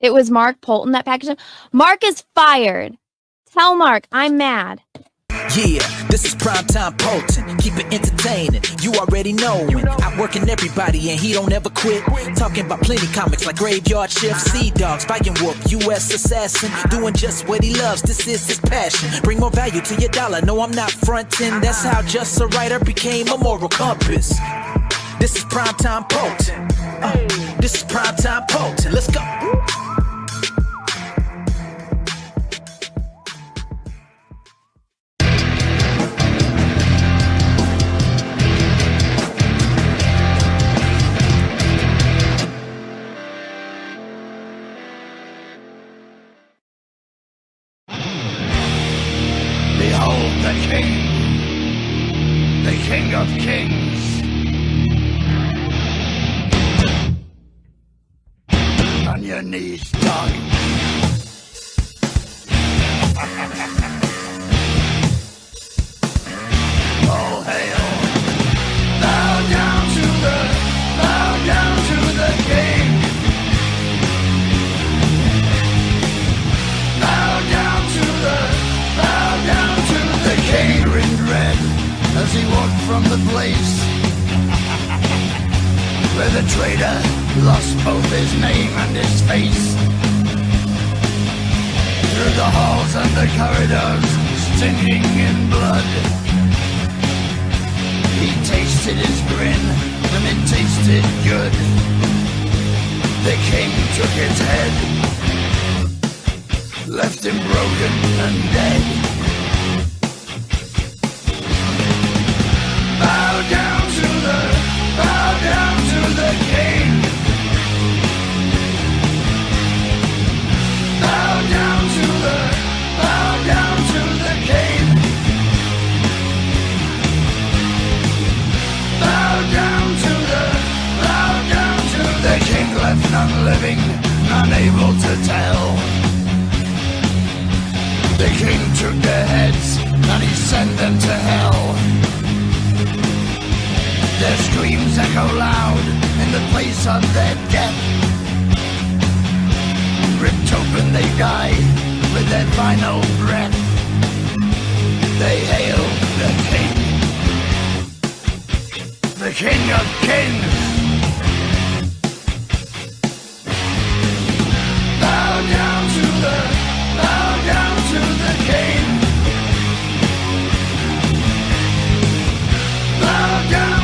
It was Mark Poulton that packaged him. Mark is fired. Tell Mark I'm mad. Yeah, this is primetime Poulton. Keep it entertaining. You already know when outworking everybody and he don't ever quit. Talking about plenty comics like Graveyard Shift, Sea Dogs, Viking Wolf, U.S. Assassin, doing just what he loves. This is his passion. Bring more value to your dollar. No, I'm not fronting. That's how just a writer became a moral compass. This is primetime Poulton. This is primetime Poulton. Let's go. Behold the King of Kings. On your knees, dog. All hail. Bow down to the King. Bow down to the King. Grinned red as he walked from the place where the traitor lost both his name and his face. Through the halls and the corridors, stinking in blood, he tasted his grin, and it tasted good. The King took his head, left him broken and dead. Bow down to the King. Bow down to the King. Bow down to the King. Left none living, none able to tell. The King took their heads and he sent them to hell. Their screams echo loud in the place of their death. Ripped open they die with their final breath. They hail the King of Kings. Bow down to the King. Bow down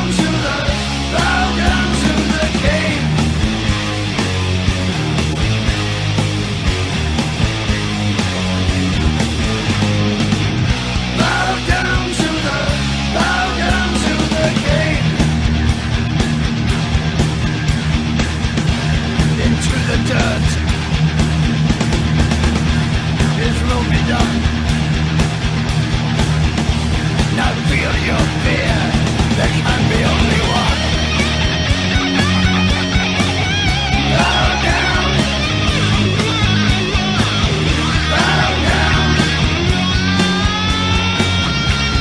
to the King. Bow down to the King. Into the dirt. His will be done. Now feel your fear. There can be only one. Bow down. Bow down.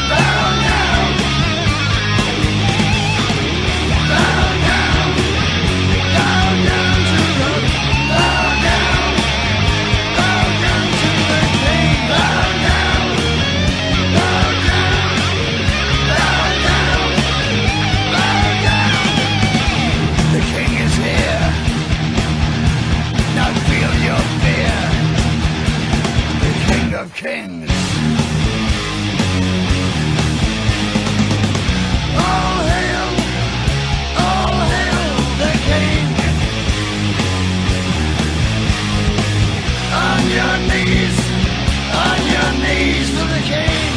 Bow down. Bow down. Bow down to the. Bow down. Bow down to the King. Bow down. Bow down. Bow down. Bow down. The King is here. Now feel your fear. The King of Kings. All hail the King. On your knees to the King.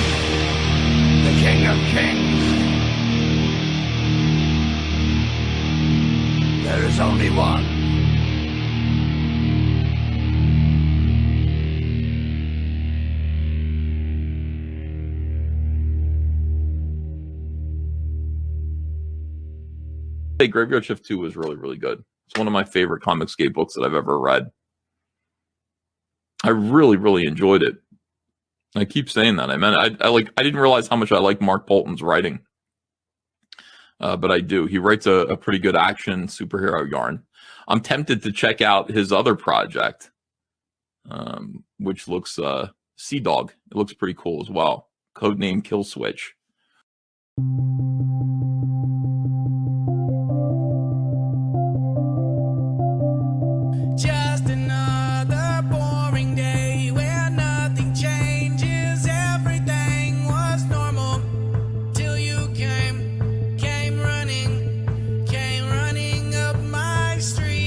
The King of Kings. There is only one. Hey, Graveyard Shift 2 was really, really good. It's one of my favorite Comicsgate books that I've ever read. I really, really enjoyed it. I keep saying that. I didn't realize how much I like Mark Poulton's writing. But I do. He writes a pretty good action superhero yarn. I'm tempted to check out his other project, which looks Sea Dog. It looks pretty cool as well. Codename Kill Switch. Just another boring day where nothing changes. Everything was normal till you came running up my street,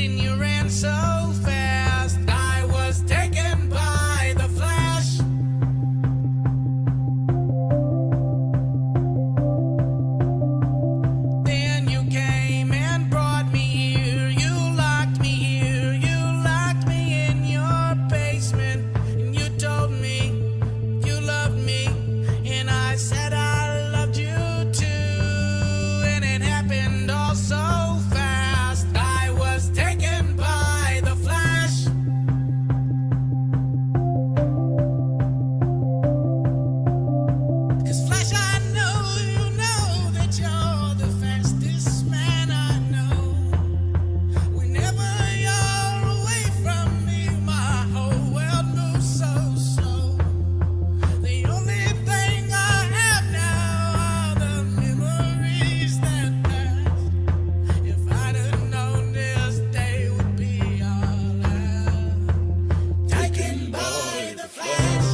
and you ran so fast. I was taken by the flash. Then you came and brought me here. You locked me here. You locked me in your basement. And you told me you loved me. And I said I loved you too. And it happened all so fast. I was taken by the flash. 'Cause Flash, I know you know that you're the fastest man I know. Whenever you're away from me, my whole world moves so slow. The only thing I have now are the memories that passed. If I'd have known this day would be our last. Taken by the flash.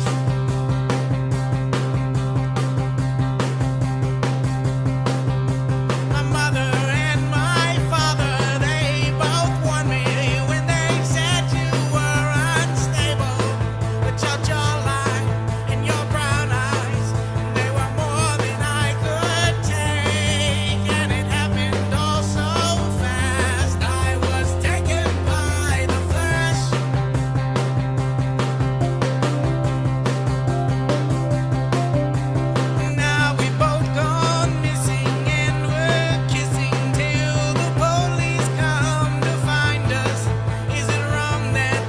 My mother and my father, they both warned me when they said you were unstable. But your jawline and your brown eyes, they were more than I could take. And it happened all so fast. I was taken by the flash. Now we both gone missing and we're kissing till the police come to find us. Is it wrong that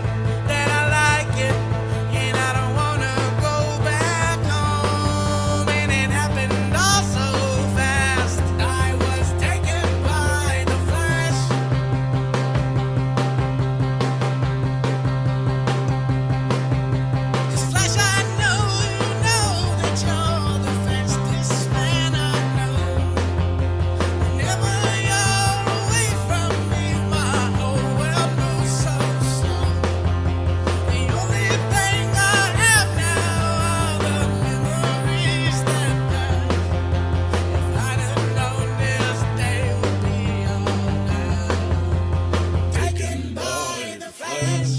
I like it and I don't wanna go back home? And it happened all so fast. I was taken by the flash. 'Cause Flash, I know you know that you're the fastest man I know. Whenever you're away from me, my whole world moves so slow. The only thing I have now are the memories that pass. If I'd have known this day would be all now. Taken by the flash.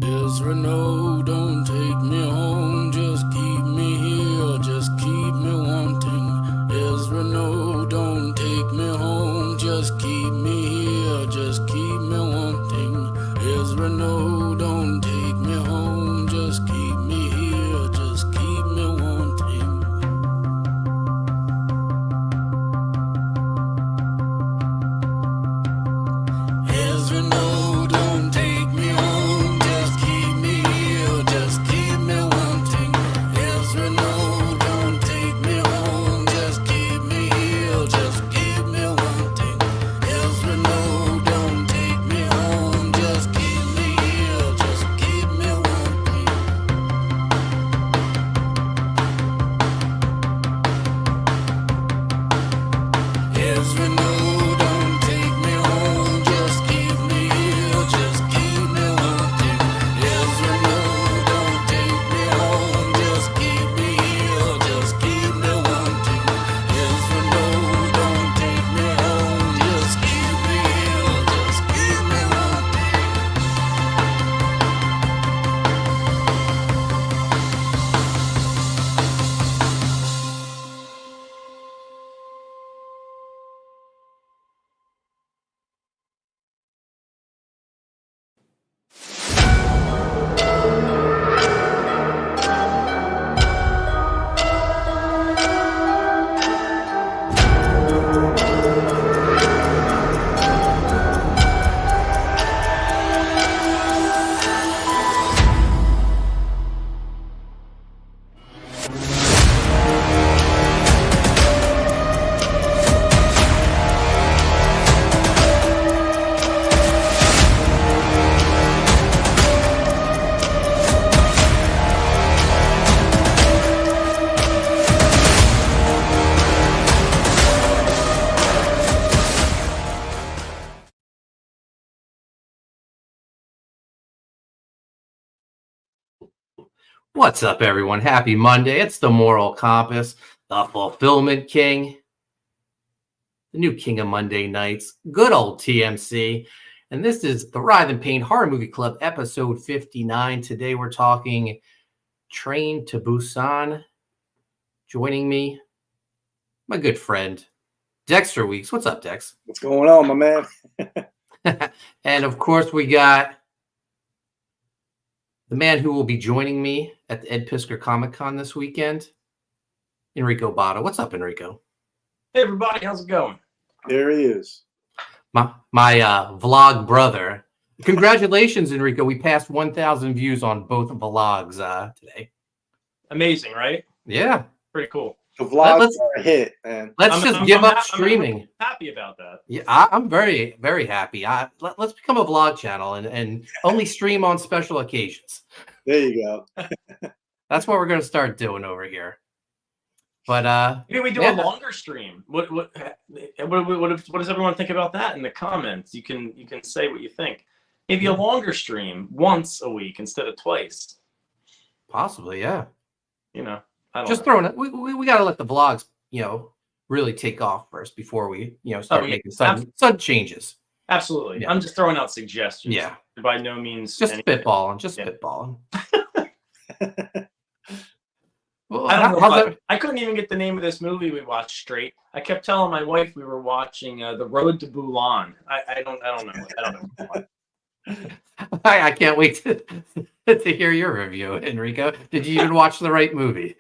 Ezra, no, don't take me home. Just keep me here, just keep me wanting. Ezra, no, don't take me home. Just keep me here, just keep me wanting. Ezra, no, don't take me home. Just keep me here, just keep me wanting. Ezra, no, don't take me home. Just keep me here, just keep me wanting. Ezra, no, don't take me home. Just keep me here, just keep me wanting. Ezra, no, don't take me home. Just keep me here, What's up, everyone? Happy Monday. It's the Moral Compass, the Fulfillment King, the new king of Monday nights, good old TMC. And this is the Writhe Payne Horror Movie Club, episode 59. Today we're talking Train to Busan. Joining me, my good friend, Dexter Weeks. What's up, Dex? What's going on, my man? And of course, we got the man who will be joining me at the Ed Pisker Comic Con this weekend, Enrico Botta. What's up, Enrico? Hey everybody, how's it going? There he is. My vlog brother. Congratulations, Enrico. We passed 1,000 views on both vlogs today. Amazing, right? Yeah. Pretty cool. The vlogs Let's- are a hit, man. Let's just give up streaming. I'm happy about that. Yeah, I'm very, very happy. Let's become a vlog channel and only stream on special occasions. There you go. That's what we're going to start doing over here. But Maybe we do yeah. a longer stream. What does everyone think about that in the comments? You can say what you think. Maybe a longer stream once a week instead of twice. Possibly, yeah. You know, I don't Just know. throwing it. We got to let the vlogs, really take off first before we, start making sudden changes. Absolutely. Yeah. I'm just throwing out suggestions. Yeah. By no means. Just anything. spitballing. Well, I don't know. how's that? I couldn't even get the name of this movie we watched straight. I kept telling my wife we were watching The Road to Busan. I don't know. I can't wait to hear your review, Enrico. Did you even watch the right movie?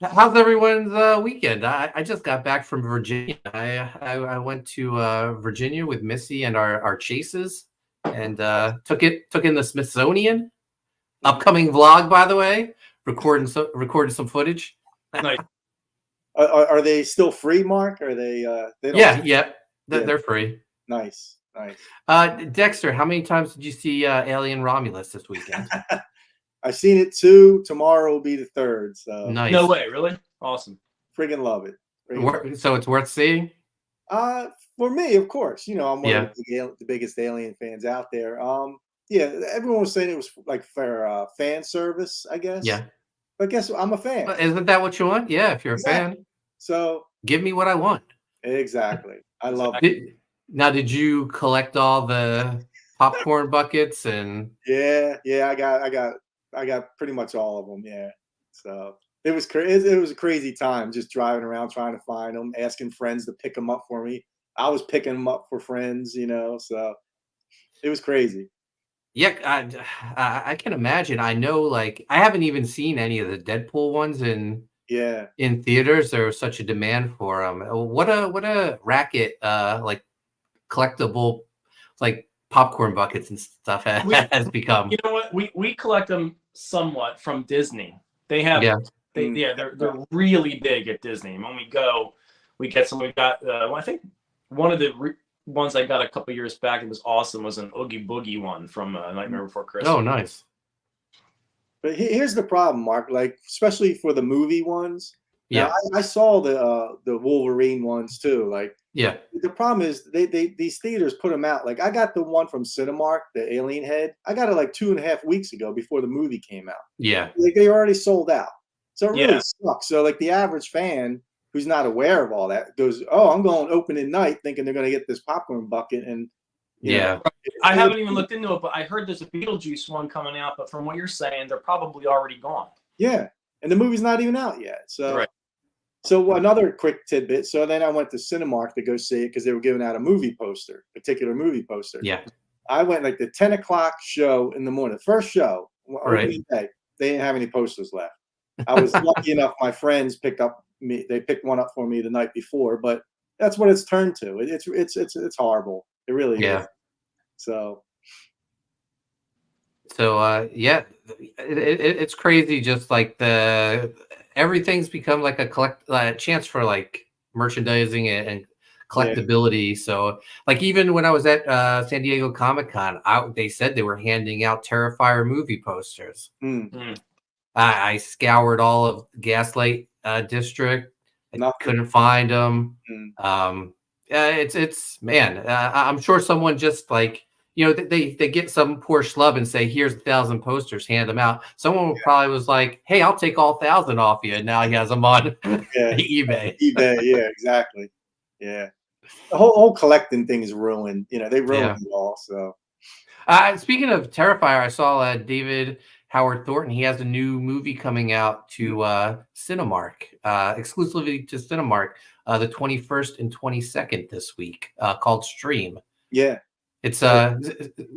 How's everyone's weekend? I just got back from Virginia. I went to Virginia with Missy and our chases, and took in the Smithsonian. Upcoming vlog, by the way, recorded some footage. Nice. Are they still free, Mark? Are they? They don't Yeah. They're free. Nice. Dexter, how many times did you see Alien Romulus this weekend? I've seen it 2. Tomorrow will be the 3rd. So Nice. No way, really? Awesome. friggin' love it. So it's worth seeing. For me, of course. I'm one Yeah. of the biggest Alien fans out there. Yeah, everyone was saying it was like for fan service, I guess. Yeah. But guess what? I'm a fan. Isn't that what you want? Yeah, if you're a Exactly. fan, So give me what I want. exactly. I love it. Did you collect all the popcorn buckets and? Yeah. I got pretty much all of them. Yeah. So it was crazy. It was a crazy time just driving around trying to find them, asking friends to pick them up for me. I was picking them up for friends, so it was crazy. Yeah, I can imagine. I know, like, I haven't even seen any of the Deadpool ones in theaters. There was such a demand for them. What a racket! Like collectible, like popcorn buckets and stuff has become. You know what? We collect them somewhat from Disney. They have they're really big at Disney. When we go, we get some. We got I think one of the ones I got a couple years back. It was awesome. Was an Oogie Boogie one from Nightmare Before Christmas. Oh, nice. But here's the problem, Mark. Like especially for the movie ones. Yeah, now, I saw the Wolverine ones too. Like yeah. the problem is these theaters put them out. Like I got the one from Cinemark, the Alien Head. I got it like 2.5 weeks ago before the movie came out. Yeah. Like they already sold out. So it really Yeah. sucks. So like the average fan who's not aware of all that goes, "Oh, I'm going opening night thinking they're going to get this popcorn bucket." And you know, I haven't even looked into it, but I heard there's a Beetlejuice one coming out. But from what you're saying, they're probably already gone. yeah, and the movie's not even out yet. So Right. So another quick tidbit. So then I went to Cinemark to go see it because they were giving out a particular movie poster. Yeah. I went like the 10 o'clock show in the morning, first show. Opening day, they didn't have any posters left. I was lucky enough. My friends picked one up for me the night before, but that's what it's turned to. It's horrible. It really Yeah. is. So yeah, it's crazy. Just like everything's become like a chance for like merchandising and collectability. So like even when I was at San Diego Comic-Con, they said they were handing out Terrifier movie posters. I scoured all of Gaslight District. I couldn't find them. It's man. I'm sure someone just like they get some poor schlub and say, here's 1,000 posters, hand them out. Someone probably was like, hey, I'll take all 1,000 off you. And now he has them on eBay. eBay, yeah, exactly. Yeah. The whole collecting thing is ruined. They ruined it all. So speaking of Terrifier, I saw David Howard Thornton. He has a new movie coming out to Cinemark, exclusively to Cinemark, the 21st and 22nd this week, called Stream. Yeah. It's a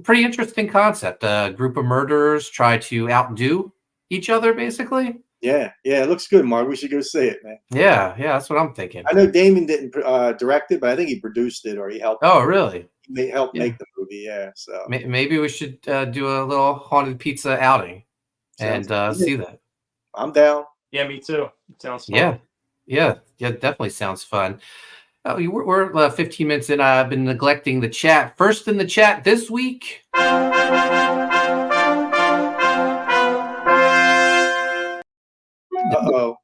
pretty interesting concept. A group of murderers try to outdo each other, basically. Yeah. It looks good, Mark. We should go see it, man. Yeah, that's what I'm thinking. I know Damon didn't direct it, but I think he produced it, or he helped. Oh, really? He helped make the movie. Yeah. So maybe we should do a little haunted pizza outing and see that. I'm down. Yeah, me too. It sounds fun. Yeah, definitely sounds fun. Oh, we're 15 minutes in. I've been neglecting the chat. First in the chat this week.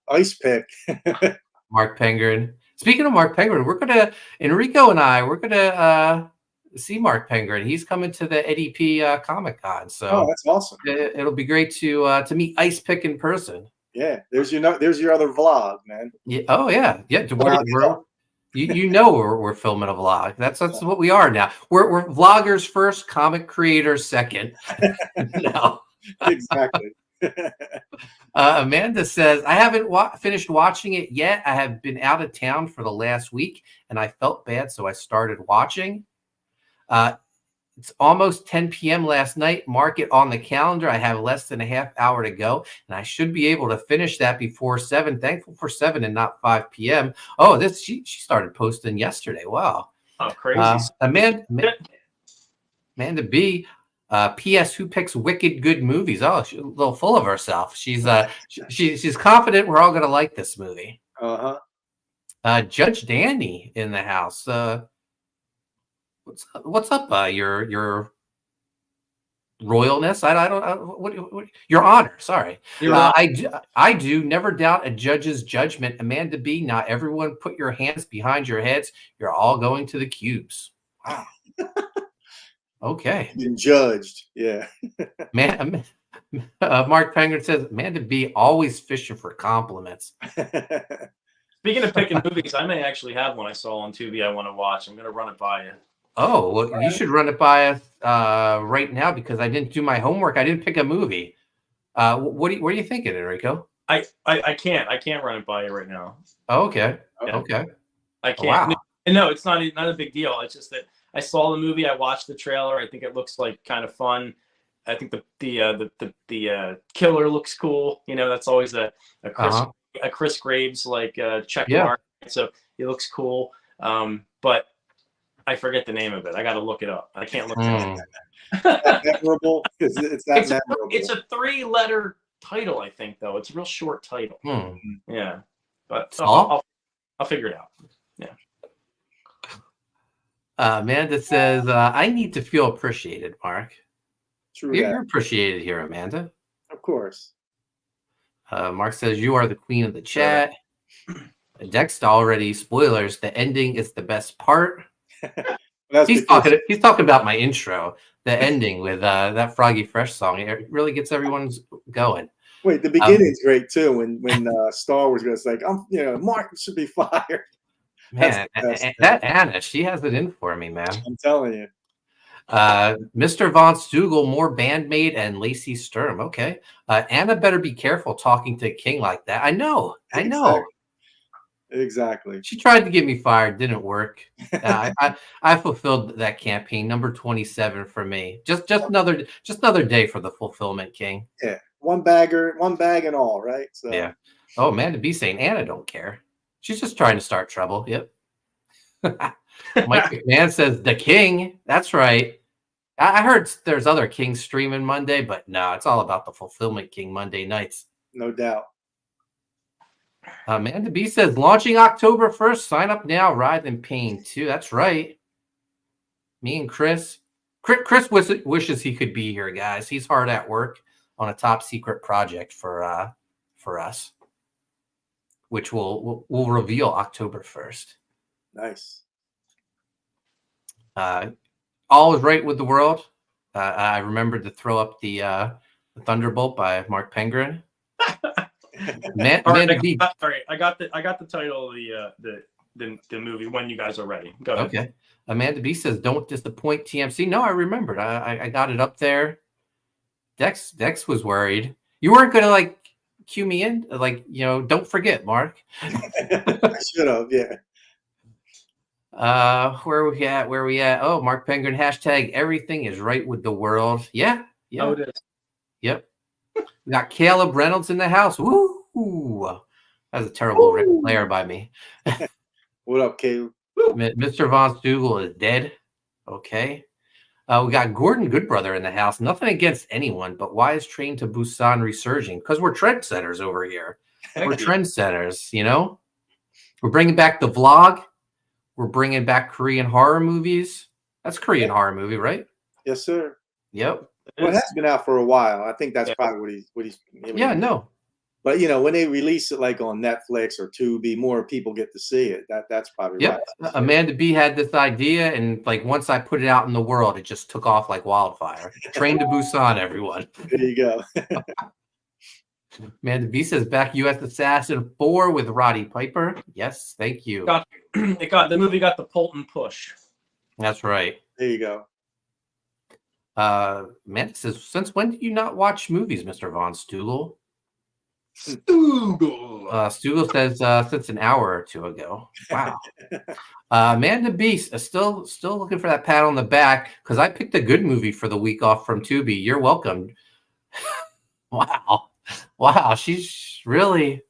Ice pick. Mark Pengrin. Speaking of Mark Pengrin, Enrico and I, we're gonna see Mark Pengrin. He's coming to the Eddie P Comic Con. So that's awesome. It'll be great to meet Ice Pick in person. Yeah, there's your other vlog, man. Yeah. Oh yeah. We're filming a vlog. That's what we are now. We're vloggers first, comic creators second. No. Exactly. Amanda says, I haven't finished watching it yet. I have been out of town for the last week, and I felt bad, so I started watching. It's almost 10 p.m. last night. Mark it on the calendar. I have less than a half hour to go, and I should be able to finish that before 7. Thankful for 7 and not 5 p.m. Oh, she started posting yesterday. Wow. Oh, crazy. Amanda B. P.S. Who picks wicked good movies? Oh, she's a little full of herself. She's she's confident we're all going to like this movie. Judge Danny in the house. What's up? Your royalness? I don't. What your honor? Sorry. I do never doubt a judge's judgment. Amanda B. Not everyone put your hands behind your heads. You're all going to the cubes. Wow. Okay. Been judged. Yeah. Man, Mark Pengrin says Amanda B. always fishing for compliments. Speaking of picking movies, I may actually have one I saw on Tubi I want to watch. I'm going to run it by you. Oh, well, you should run it by us right now because I didn't do my homework. I didn't pick a movie. What are you thinking, Enrico? I can't run it by you right now. Oh, okay. Yeah. Okay. I can't. Wow. No, it's not a big deal. It's just that I saw the movie. I watched the trailer. I think it looks like kind of fun. I think the killer looks cool. That's always a Chris Graves check mark. So it looks cool. But I forget the name of it. I got to look it up. I can't look it up. That memorable? It's memorable. It's a 3-letter title, I think, though. It's a real short title. Yeah, but I'll figure it out. Yeah. Amanda says, I need to feel appreciated, Mark. True. You're appreciated here, Amanda. Of course. Mark says, you are the queen of the chat. Dexter already, spoilers, the ending is the best part. He's talking about my intro, the ending with that Froggy Fresh song. It really gets everyone going. Wait, the beginning's great too. When Star Wars goes like, Mark should be fired. Man, that Anna, she has it in for me, man. I'm telling you. Mr. Von Stugel, more bandmate, and Lacey Sturm. Okay. Anna better be careful talking to King like that. I know. Exactly. She tried to get me fired. Didn't work. I fulfilled that campaign. Number 27 for me. Just another day for the fulfillment king. Yeah. One bag and all, right? So yeah. Oh man, to be saying Anna don't care. She's just trying to start trouble. Yep. Mike McMahon says the king. That's right. I heard there's other kings streaming Monday, but no, it's all about the fulfillment king Monday nights. No doubt. Amanda B says launching October 1st. Sign up now. Writhe Payne too. That's right. Me and Chris wishes he could be here, guys. He's hard at work on a top secret project for us, which we'll reveal October 1st. Nice. All is right with the world. I remembered to throw up the Thunderbolt by Mark Penguin. All right, I got the title of the movie when you guys are ready. Go ahead. Okay. Amanda B says, "Don't disappoint TMC." No, I remembered. I got it up there. Dex was worried. You weren't gonna like cue me in, like, don't forget, Mark. I should have, yeah. Where are we at? Oh, Mark Penguin hashtag everything is right with the world. Yeah. Oh, it is. Yep. We got Caleb Reynolds in the house. Woo! That was a terrible Ric Flair by me. What up, Caleb? Mr. Von Stugel is dead. Okay. We got Gordon Goodbrother in the house. Nothing against anyone, but why is Train to Busan resurging? Because we're trendsetters over here. We're trendsetters, We're bringing back the vlog. We're bringing back Korean horror movies. That's a Korean horror movie, right? Yes, sir. Yep. Well, it has been out for a while. I think that's probably what he's. Yeah, no. But when they release it like on Netflix or Tubi, more people get to see it. That's probably right. Amanda B had this idea, and like once I put it out in the world, it just took off like wildfire. Train to Busan, everyone. There you go. Amanda B says back U.S. Assassin 4 with Roddy Piper. Yes, thank you. The movie got the Poulton push. That's right. There you go. Amanda says, since when do you not watch movies, Mr. Von Stugel? Stugel says since an hour or two ago. Wow. Amanda Beast is still looking for that pat on the back because I picked a good movie for the week off from Tubi. You're welcome. Wow, she's really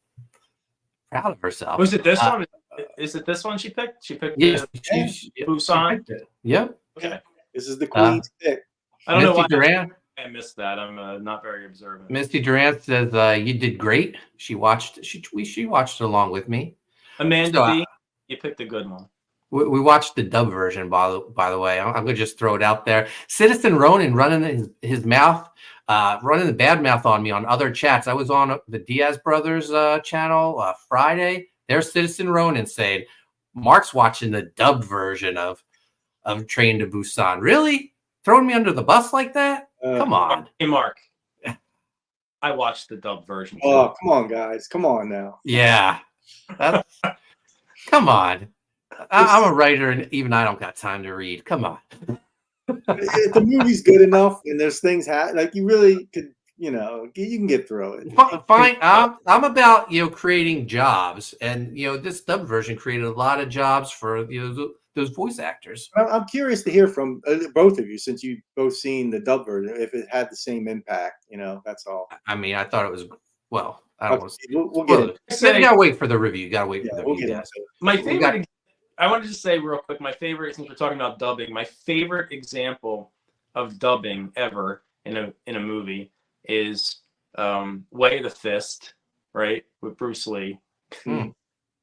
proud of herself. Was it this one? Is it this one she picked? She picked Busan. Yep. Okay. This is the Queen's pick. I don't know why Duran. I missed that. I'm not very observant. Misty Durant says you did great. She watched along with me. Amanda B, you picked a good one. We watched the dub version, by the way. I'm gonna just throw it out there. Citizen Ronan running his mouth, running the bad mouth on me on other chats. I was on the Diaz Brothers channel Friday. There's Citizen Ronan saying Mark's watching the dubbed version of Train to Busan. Really? Throwing me under the bus like that? Come on. Hey, Mark. I watched the dub version. Oh, come on, guys. Come on now. Yeah. Come on. I'm a writer, and even I don't got time to read. Come on. If the movie's good enough and there's things like you really could, you can get through it. Fine. I'm about, creating jobs. And, this dub version created a lot of jobs for, those voice actors. I'm curious to hear from both of you, since you've both seen the dub version, if it had the same impact. That's all. I mean, I thought it was, well, I don't okay, we'll get it. You gotta wait for the review. You gotta wait for the review. My favorite, I wanted to say real quick, my favorite, since we're talking about dubbing, my favorite example of dubbing ever in a movie is Way of the Fist, right, with Bruce Lee.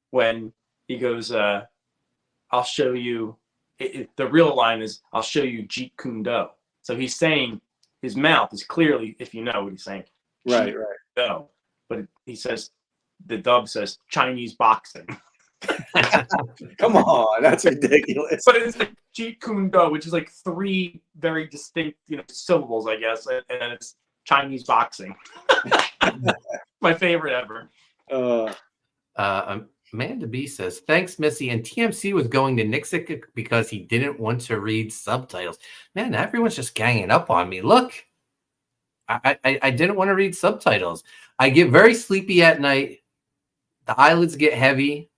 When he goes, I'll show you, the real line is, I'll show you Jeet Kune Do. So he's saying, his mouth is clearly, if you know what he's saying, right. Do. But he says, the dub says Chinese boxing. Come on, that's ridiculous. But it's like Jeet Kune Do, which is like 3 very distinct, syllables, I guess, and then it's Chinese boxing. My favorite ever. Amanda B says, thanks, Missy. And TMC was going to Nixick because he didn't want to read subtitles. Man, everyone's just ganging up on me. Look, I didn't want to read subtitles. I get very sleepy at night. The eyelids get heavy.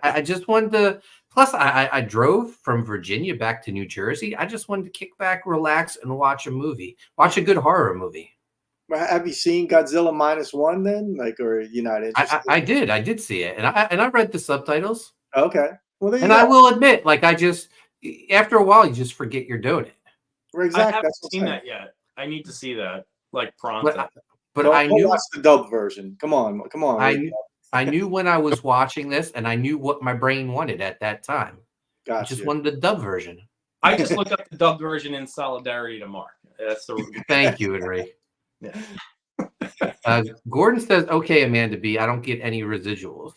I just wanted to, plus I drove from Virginia back to New Jersey. I just wanted to kick back, relax, and watch a movie. Watch a good horror movie. Have you seen Godzilla -1 then? Or are you not interested? I did see it, and I read the subtitles. Okay. Well, and I will admit, I just, after a while, you just forget you're doing it. Exactly. I haven't seen that yet. I need to see that, pronto. But I knew watch the dub version. Come on. I knew when I was watching this, and I knew what my brain wanted at that time. Gotcha. I just wanted the dub version. I just looked up the dub version in solidarity to Mark. That's the. Thank you, Enrico. Yeah. Gordon says, okay, Amanda B, I don't get any residuals.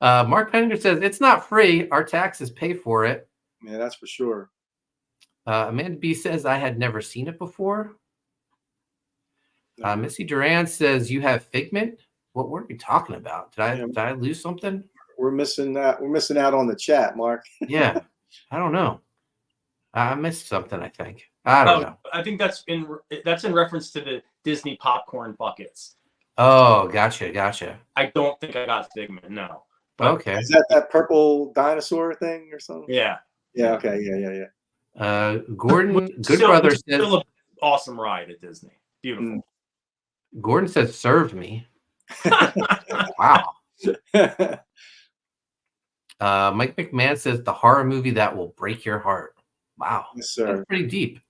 Mark Penninger says, it's not free. Our taxes pay for it. Yeah, that's for sure. Amanda B says, I had never seen it before. Mhm. Missy Duran says, you have Figment? What were we talking about? Did I lose something? We're missing that. We're missing out on the chat, Mark. Yeah. I don't know. I missed something, I think. I don't know. I think that's in reference to the Disney popcorn buckets. Oh, gotcha. I don't think I got Figment. No. Okay. Is that purple dinosaur thing or something? Yeah. Yeah. Okay. Yeah. Gordon Goodbrother says, still an awesome ride at Disney. Beautiful. Gordon says, served me. Wow. Mike McMahon says, the horror movie that will break your heart. Wow. Yes, sir. That's pretty deep.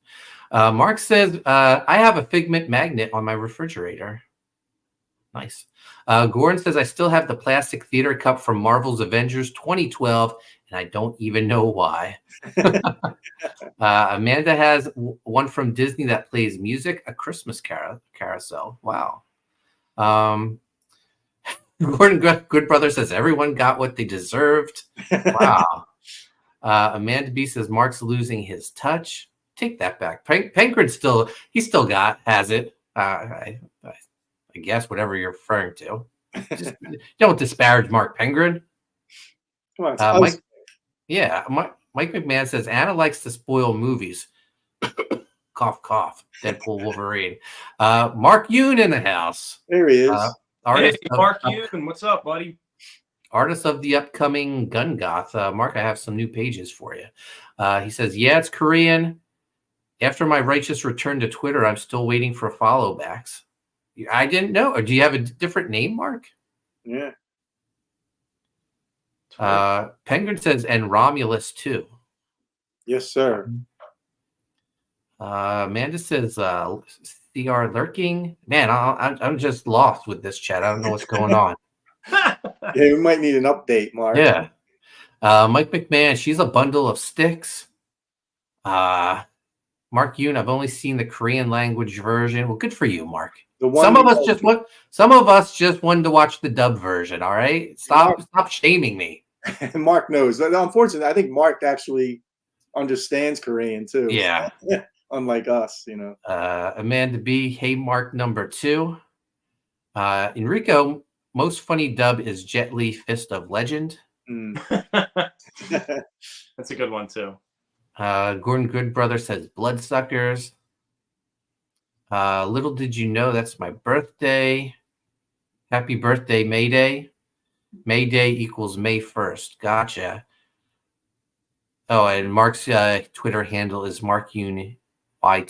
Mark says, I have a Figment magnet on my refrigerator. Nice. Gordon says, I still have the plastic theater cup from Marvel's Avengers 2012, and I don't even know why. Amanda has one from Disney that plays music, A Christmas Carousel. Wow. Gordon Goodbrother says, everyone got what they deserved. Wow. Amanda B says, Mark's losing his touch. Take that back. Penkridge still has it. I guess whatever you're referring to. Just, don't disparage Mark Pengrid. Come on, Mike McMahon says Anna likes to spoil movies. Cough, cough. Deadpool, Wolverine. Mark Yoon in the house. There he is. Artist Hey, Mark Yoon, what's up, buddy? Artist of the upcoming Gun Goth. Mark, I have some new pages for you. He says, yeah, it's Korean. After my righteous return to Twitter, I'm still waiting for follow backs. I didn't know. Or do you have a different name, Mark? Yeah. Penguin says, and Romulus too. Yes, sir. Amanda says, CR lurking. Man, I'm just lost with this chat. I don't know what's going on. Yeah, we might need an update, Mark. Yeah. Mike McMahon, she's a bundle of sticks. Mark Yoon, I've only seen the Korean language version. Well, good for you, Mark. Some of us just wanted to watch the dub version. All right, stop shaming me. Mark knows. Unfortunately, I think Mark actually understands Korean too. Yeah. Unlike us, Amanda B, hey Mark number 2. Enrico, most funny dub is Jet Li Fist of Legend. That's a good one too. Gordon Goodbrother says Bloodsuckers. Little did you know that's my birthday. Happy birthday, Mayday. Mayday equals May 1st. Gotcha. Oh, and Mark's Twitter handle is MarkUnYT. All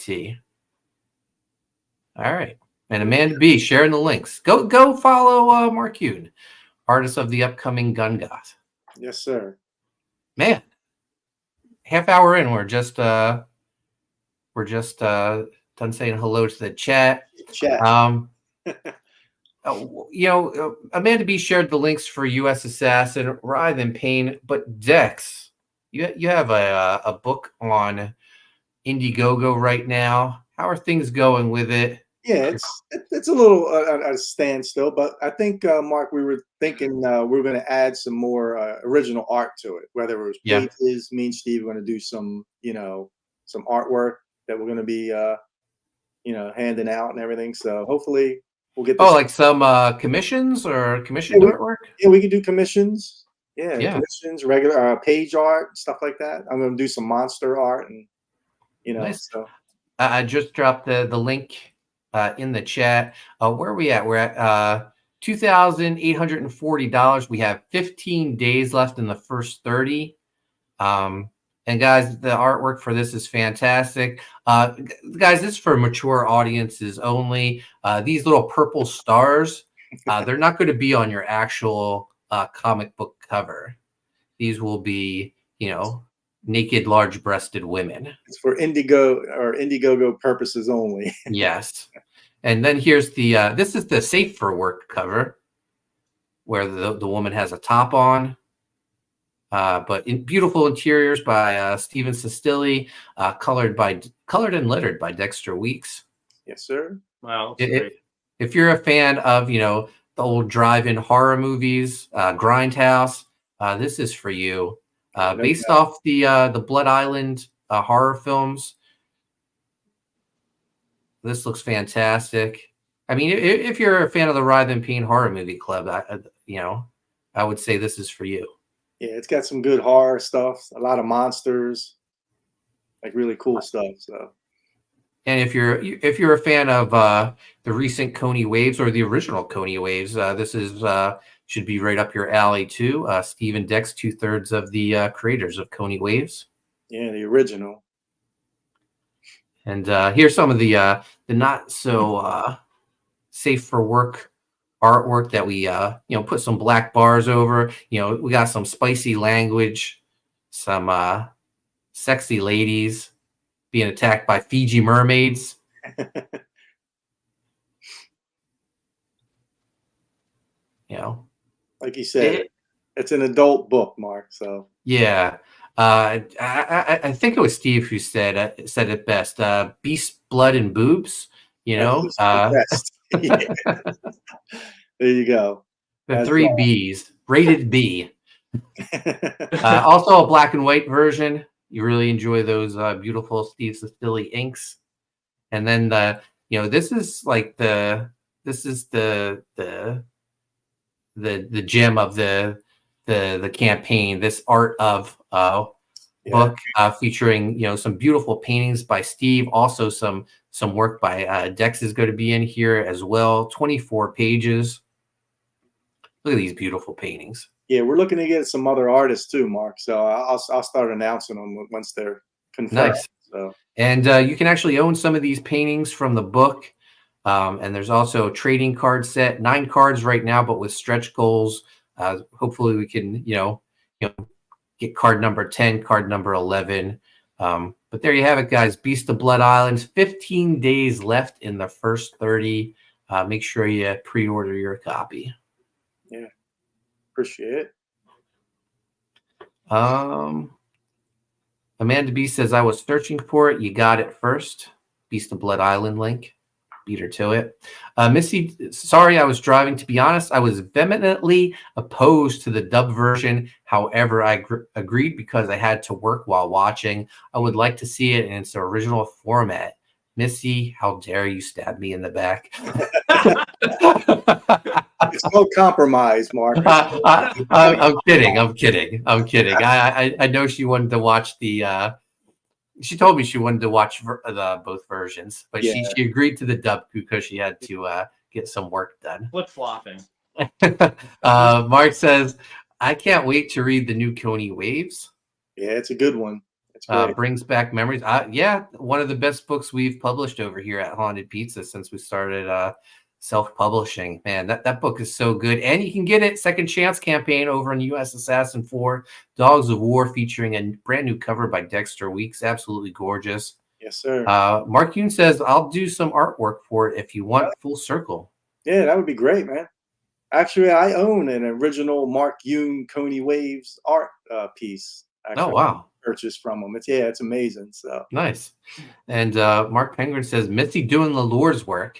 right. And Amanda B sharing the links. Go follow Mark Yoon, artist of the upcoming Gun Goth. Yes, sir. Man, half hour in, we're just done saying hello to the chat. Amanda B shared the links for U.S. Assassin, Writhe Payne, but Dex, you have a book on Indiegogo right now. How are things going with it? Yeah, it's a little at a standstill, but I think Mark, we were thinking we were going to add some more original art to it. Whether it was pages, me and Steve are going to do some some artwork that we're going to be handing out and everything. So hopefully we'll get. Like some commissions or commissioned artwork. Yeah, we can do commissions. Yeah. Commissions, regular page art, stuff like that. I'm going to do some monster art and Nice. So I just dropped the link in the chat. Where are we at? We're at $2,840. We have 15 days left in the first 30. And guys, the artwork for this is fantastic. Guys, this is for mature audiences only. These little purple stars, they're not going to be on your actual comic book cover. These will be, naked, large-breasted women. It's for Indiegogo purposes only. Yes. And then here's this is the Safe for Work cover, where the woman has a top on. But in beautiful interiors by Steven Sestilli, colored and lettered by Dexter Weeks. Yes, sir. Wow. Great. If you're a fan of the old drive-in horror movies, Grindhouse, this is for you. based off the Blood Island horror films. This looks fantastic. I mean, if you're a fan of the Writhe Payne Horror Movie Club, I would say this is for you. Yeah, it's got some good horror stuff, a lot of monsters, like really cool stuff. So, and if you're a fan of the recent Koni Waves or the original Koni Waves, this is should be right up your alley too. Steve and Dex, 2/3 of the creators of Koni Waves. Yeah, the original. And here's some of the not so safe for work artwork that we put some black bars over. We got some spicy language, some sexy ladies being attacked by Fiji mermaids. Like you said, it's an adult book, Mark. So yeah. I think it was Steve who said it best. Beast, blood, and boobs. There you go. The 3 B's, rated B. Also a black and white version. You really enjoy those beautiful Steve Sicily inks. And then this is like the gem of the campaign. This art of book featuring some beautiful paintings by Steve, also some work by Dex is going to be in here as well. 24 pages. Look at these beautiful paintings. Yeah, we're looking to get some other artists too, Mark. So I'll start announcing them once they're confirmed. Nice. So. And you can actually own some of these paintings from the book. And there's also a trading card set, 9 cards right now, but with stretch goals. Hopefully we can, get card number 10, card number 11. But there you have it, guys. Beast of Blood Islands. 15 days left in the first 30. Make sure you pre-order your copy. Yeah, appreciate it. Amanda B says, I was searching for it. You got it first. Beast of Blood Island link. Beat her to it. Missy, sorry, I was driving. To be honest, I was vehemently opposed to the dub version. However, I agreed because I had to work while watching. I would like to see it in its original format. Missy, how dare you stab me in the back? It's no compromise, Mark. I'm kidding. I know she wanted to watch the. She told me she wanted to watch both versions, but she agreed to the dub because she had to get some work done. Flip-flopping. Mark says, I can't wait to read the new Koni Waves. Yeah, it's a good one. It's great. Brings back memories. One of the best books we've published over here at Haunted Pizza since we started self-publishing. Man, that book is so good. And you can get it, Second Chance campaign over on US Assassin 4, Dogs of War, featuring a brand new cover by Dexter Weeks. Absolutely gorgeous. Yes, sir. Mark Yoon says, I'll do some artwork for it if you want. Full circle. Yeah, that would be great, man. Actually, I own an original Mark Yoon Koni Waves art piece. Actually, oh, wow. Purchased from him. It's amazing. So nice. And Mark Penguin says, Missy doing the Lord's work.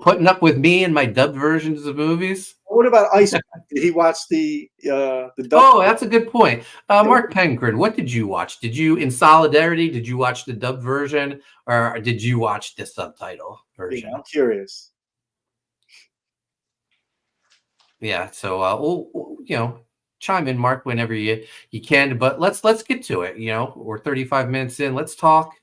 Putting up with me and my dubbed versions of movies. What about Ice? Did he watch the dub? Oh, that's a good point. Mark Penkrin, what did you watch? Did you, in solidarity, did you watch the dubbed version or did you watch the subtitle version? Yeah, I'm curious. Yeah, so we'll chime in, Mark, whenever you can. But let's get to it. We're 35 minutes in. Let's talk.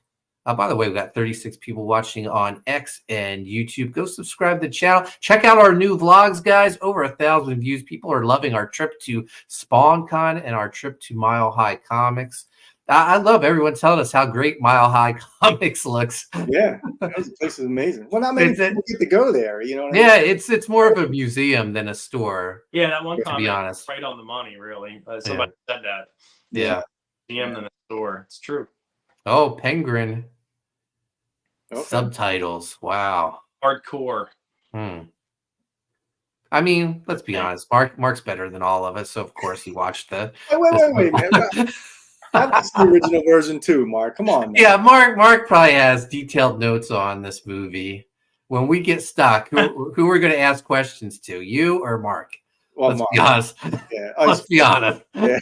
By the way, we've got 36 people watching on X and YouTube. Go subscribe to the channel. Check out our new vlogs, guys. Over 1,000 views. People are loving our trip to SpawnCon and our trip to Mile High Comics. I love everyone telling us how great Mile High Comics looks. Yeah, the place is amazing. Well, not many people get to go there. You know what I mean? Yeah, it's more of a museum than a store. Yeah, that one to comment be honest, right on the money, really. Somebody said that. Yeah. Museum than a store. It's true. Oh, Penguin. Okay. Subtitles. Wow. Hardcore. I mean, let's be honest. Mark's better than all of us, so of course he watched the. Wait, man. That's the original version too, Mark. Come on. Man. Yeah, Mark probably has detailed notes on this movie. When we get stuck, who we're going to ask questions to, you or Mark? Well, Let's Mark. be honest. Yeah, Yeah. Let's be honest. Yeah.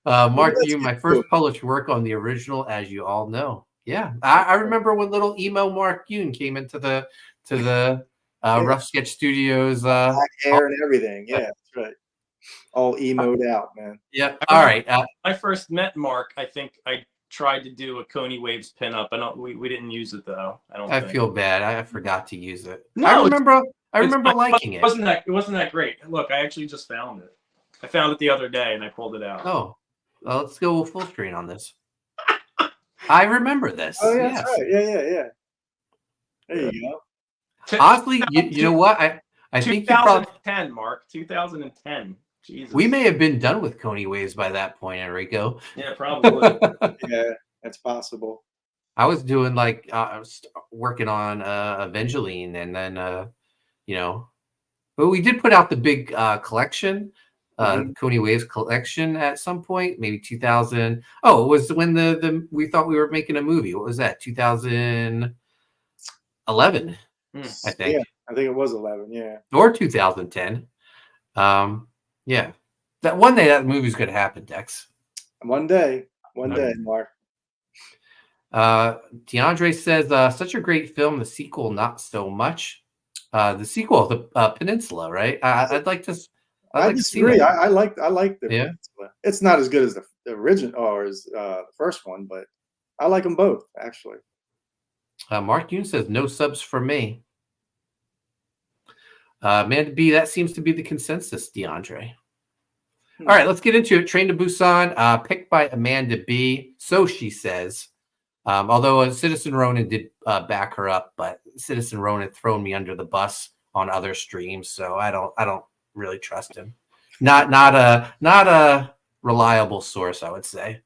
Mark, Let's you, get my to first it. published work on the original, as you all know. Yeah, I remember when little emo Mark Yoon came into the Yeah. Rough Sketch Studios. Black hair and everything. Yeah, that's right. All emoed out, man. Yeah. I All remember right. I first met Mark. I think I tried to do a Koni Waves pinup. I don't. We didn't use it though. I don't. I think. feel bad. I forgot to use it. No, I it's- remember. I It's remember not- liking it. It wasn't that great. Look, I actually just found it. I found it the other day and I pulled it out. Oh, well, let's go full screen on this. I remember this. Oh, yeah, Yes. that's right. Yeah. There you go. Honestly, you know what? I think you probably 2010, Mark. 2010. Jesus. we may have been done with Koni Waves by that point, Enrico. Yeah, probably. Yeah, that's possible. I was doing like I was working on Avengelyne, and then but we did put out the big collection, Koni Waves collection at some point, maybe 2000. Oh, it was when the we thought we were making a movie. What was that? 2011, I think. Yeah, I think it was 11. Yeah. Or 2010. Yeah. That one day that movie's gonna happen, Dex. One day, Mark. DeAndre says, such a great film. The sequel, not so much. The sequel, the Peninsula, right? I'd like to. I'd I like to see disagree. that. I like the Yeah. Peninsula. It's not as good as the original or as the first one, but I like them both actually. Mark Yoon says, no subs for me. Amanda B, that seems to be the consensus, DeAndre. All right, let's get into it. Train to Busan, picked by Amanda B. So she says. Although Citizen Ronan did back her up, but Citizen Ronan thrown me under the bus on other streams, so I don't really trust him. Not a reliable source, I would say.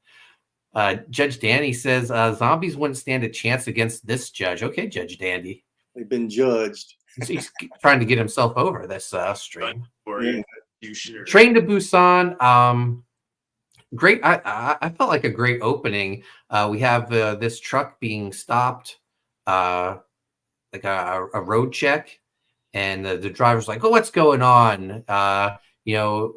Judge Danny says zombies wouldn't stand a chance against this judge. Okay, Judge Dandy. They've been judged. He's trying to get himself over this stream. Yeah. You sure? Train to Busan. Great. I felt like a great opening. We have this truck being stopped, like a road check, and the driver's like, "Oh, what's going on? You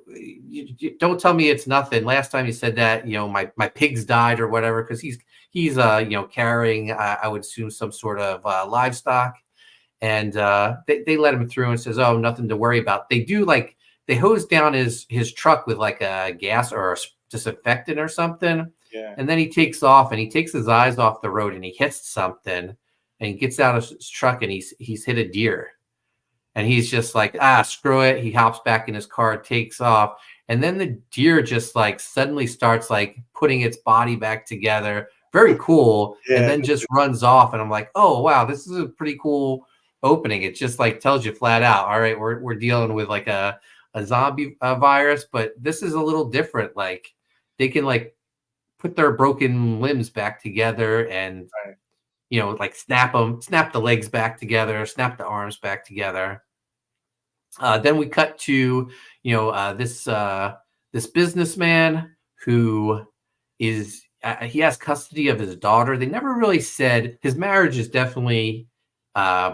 don't tell me it's nothing. Last time you said that, my pigs died or whatever, because he's carrying, I would assume, some sort of livestock." And they let him through and says, "Oh, nothing to worry about." They do they hose down his truck with like a gas or a disinfectant or something. Yeah. And then he takes off and he takes his eyes off the road and he hits something and he gets out of his truck and he's hit a deer. And he's just like, screw it. He hops back in his car, takes off. And then the deer just suddenly starts putting its body back together. Very cool. Yeah. And then just runs off. And I'm like, oh, wow, this is a pretty cool opening. It just tells you flat out, all right, we're dealing with a zombie virus, but this is a little different. They can put their broken limbs back together and snap the legs back together, snap the arms back together. Then we cut to this businessman who is he has custody of his daughter. They never really said his marriage is definitely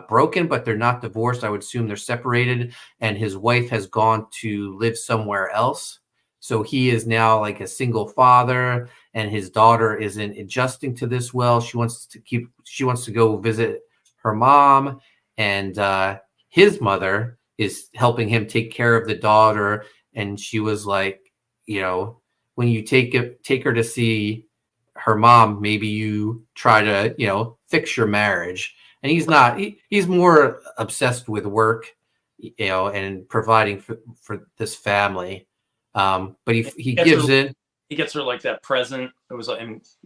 broken, but they're not divorced. I would assume they're separated, and his wife has gone to live somewhere else. So he is now a single father, and his daughter isn't adjusting to this well. She wants to go visit her mom, and his mother is helping him take care of the daughter. And she was like, when you take her to see her mom, maybe you try to, fix your marriage. And he's not, he's more obsessed with work, and providing for this family. But he gives in. He gets her that present. It was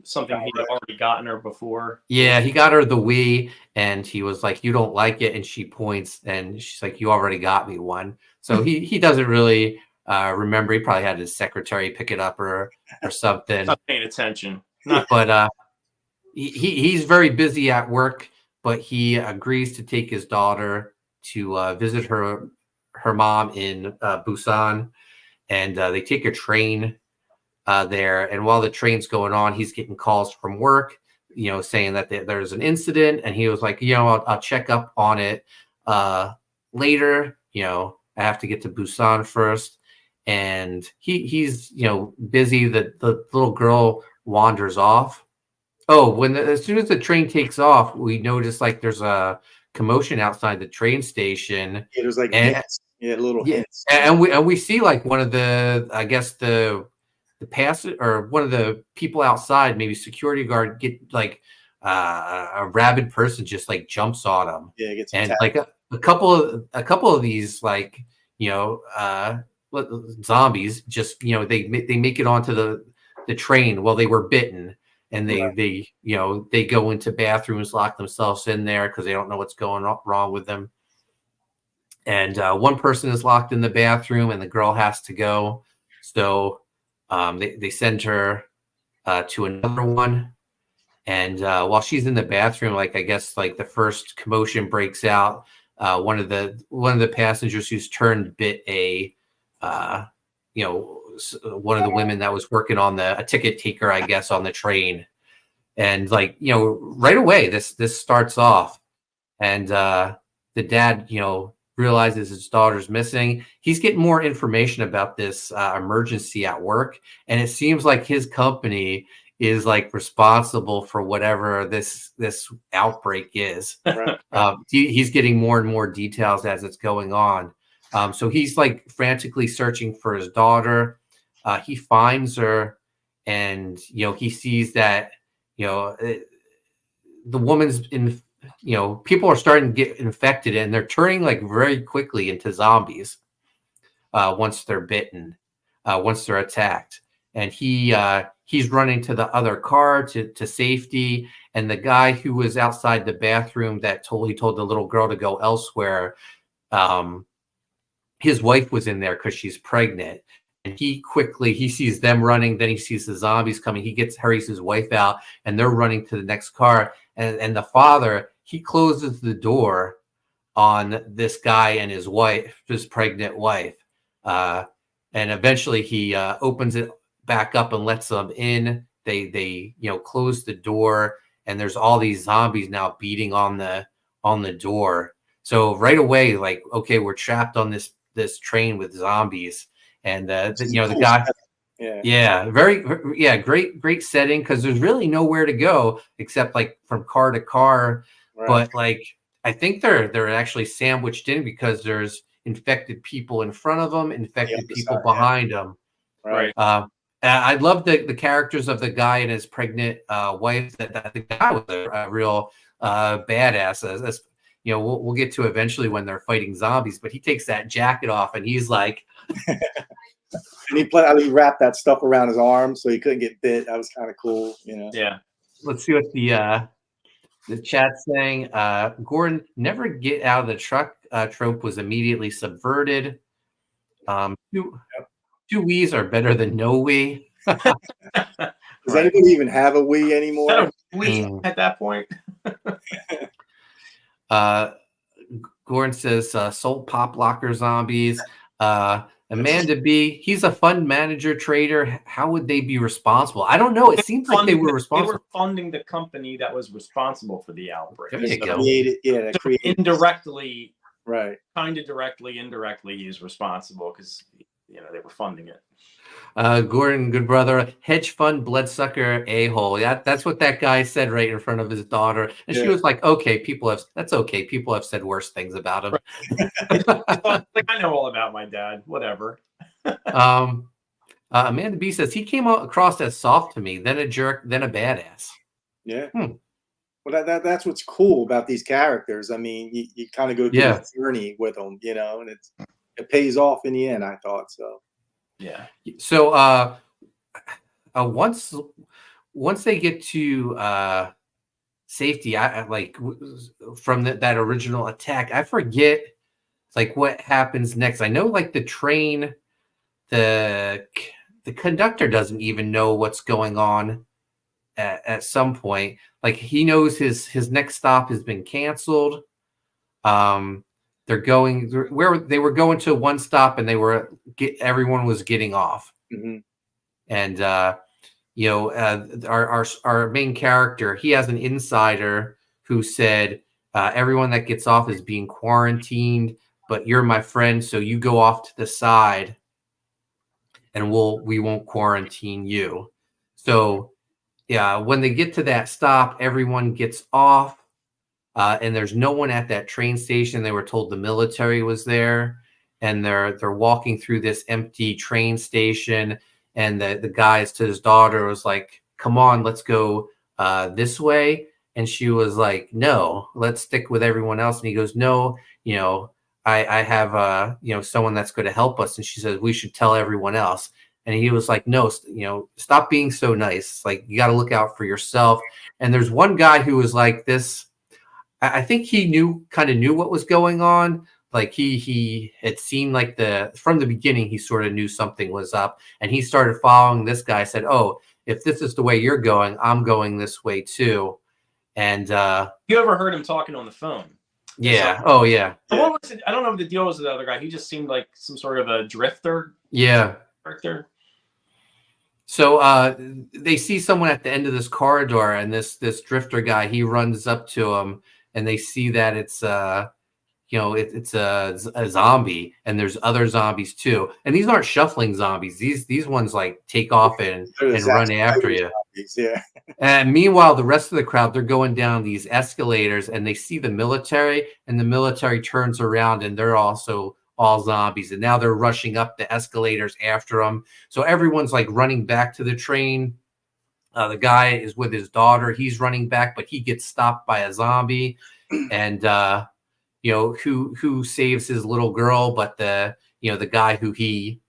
something he had already gotten her before. Yeah, he got her the Wii, and he was like, "You don't like it," and she points, and she's like, "You already got me one." So he doesn't really remember. He probably had his secretary pick it up or something. Not paying attention. But he's very busy at work. But he agrees to take his daughter to visit her mom in Busan, and they take a train there. And while the train's going on, he's getting calls from work, saying that there's an incident. And he was like, I'll check up on it later. I have to get to Busan first. And he's busy. The little girl wanders off. Oh, as soon as the train takes off, we notice like there's a commotion outside the train station. It was like and, hints. Yeah, little hints. And we see like one of I guess the pass or one of the people outside, maybe security guard, get like a rabid person just like jumps on him. Yeah, it gets and attacked. like a couple of these like zombies just they make it onto the train while they were bitten, and they go into bathrooms, lock themselves in there because they don't know what's going wrong with them. And one person is locked in the bathroom, and the girl has to go. So they send her to another one. And while she's in the bathroom, like I guess like the first commotion breaks out. One of the passengers whose turn bit one of the women that was working on a ticket taker, I guess, on the train. And like right away, this starts off, and the dad realizes his daughter's missing. He's getting more information about this emergency at work, and it seems like his company is like responsible for whatever this outbreak is. Right. He's getting more and more details as it's going on. So he's like frantically searching for his daughter. He finds her, and he sees that the woman's in. People are starting to get infected, and they're turning like very quickly into zombies once they're bitten, once they're attacked. And he's running to the other car to safety. And the guy who was outside the bathroom that he told the little girl to go elsewhere, his wife was in there because she's pregnant. And he sees them running, then he sees the zombies coming. He hurries his wife out, and they're running to the next car. And the father, he closes the door on this guy and his wife, his pregnant wife. And eventually he opens it back up and lets them in. They close the door, and there's all these zombies now beating on the door. So right away, like, okay, we're trapped on this train with zombies. And the guy, great setting, because there's really nowhere to go except like from car to car. Right. But like I think they're actually sandwiched in because there's infected people in front of them, infected people behind them. Right. I love the characters of the guy and his pregnant wife. That the guy was a real badass. As we'll get to eventually when they're fighting zombies. But he takes that jacket off, and he's like. And he wrapped that stuff around his arm so he couldn't get bit. That was kind of cool, Yeah. Let's see what the chat's saying. Gordon, never get out of the truck trope was immediately subverted. Two Wii's are better than no Wii. Does anybody even have a Wii anymore? Wii at that point. Gordon says sold pop locker zombies. Amanda B, he's a fund manager trader. How would they be responsible? I don't know. It seems like they were responsible. They were funding the company that was responsible for the outbreak. There you go. Indirectly, right? Kind of directly, indirectly, he's responsible because they were funding it. Gordon, good brother, hedge fund bloodsucker a-hole. Yeah, that's what that guy said right in front of his daughter, and she was like, "Okay, that's okay. People have said worse things about him." Like, I know all about my dad. Whatever. Amanda B says he came across as soft to me, then a jerk, then a badass. Yeah. Well, that's what's cool about these characters. I mean, you kind of go through a journey with them, and it pays off in the end. I thought so. Yeah. So once they get to safety, I like from that original attack, I forget like what happens next. I know like the train, the conductor doesn't even know what's going on at some point. Like he knows his next stop has been canceled. They're going where they were going to one stop, and everyone was getting off. Mm-hmm. And our main character, he has an insider who said everyone that gets off is being quarantined. but you're my friend, so you go off to the side, and we won't quarantine you. So yeah, when they get to that stop, everyone gets off, and there's no one at that train station. They were told the military was there, and they're walking through this empty train station, and the guys to his daughter was like, "Come on, let's go this way." And she was like, "No, let's stick with everyone else." And he goes, "No, I have someone that's going to help us." And she says, "We should tell everyone else." And he was like, "No, stop being so nice. Like, you got to look out for yourself." And there's one guy who was like this. I think he kind of knew what was going on. Like he had seen from the beginning, he sort of knew something was up, and he started following this guy. Said, "Oh, if this is the way you're going, I'm going this way too." And you ever heard him talking on the phone? Yeah. Oh yeah. I don't know what the deal was with the other guy. He just seemed like some sort of a drifter. Yeah. Character. So they see someone at the end of this corridor, and this drifter guy, he runs up to him, and they see that it's it's a zombie, and there's other zombies too. And these aren't shuffling zombies. These ones like take off and run after you. Zombies, yeah. And meanwhile, the rest of the crowd, they're going down these escalators, and they see the military, and the military turns around, and they're also all zombies. And now they're rushing up the escalators after them. So everyone's like running back to the train. The guy is with his daughter. He's running back, but he gets stopped by a zombie. And who saves his little girl, but the guy who he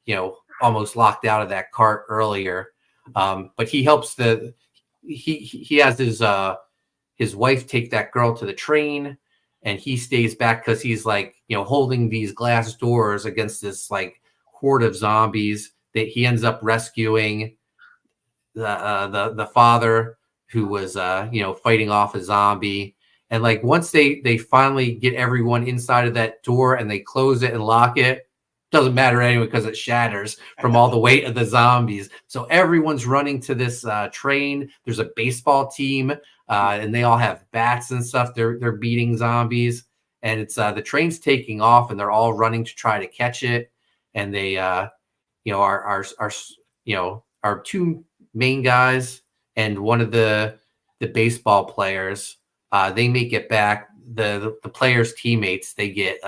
almost locked out of that cart earlier. But he helps he has his wife take that girl to the train, and he stays back because he's like holding these glass doors against this like horde of zombies. That he ends up rescuing the father who was fighting off a zombie. And like once they finally get everyone inside of that door and they close it and lock it, doesn't matter anyway because it shatters from all the weight of the zombies. So everyone's running to this train. There's a baseball team, and they all have bats and stuff. They're beating zombies, and it's the train's taking off, and they're all running to try to catch it. And they, our two main guys and one of the baseball players, they make it back. The players' teammates, they get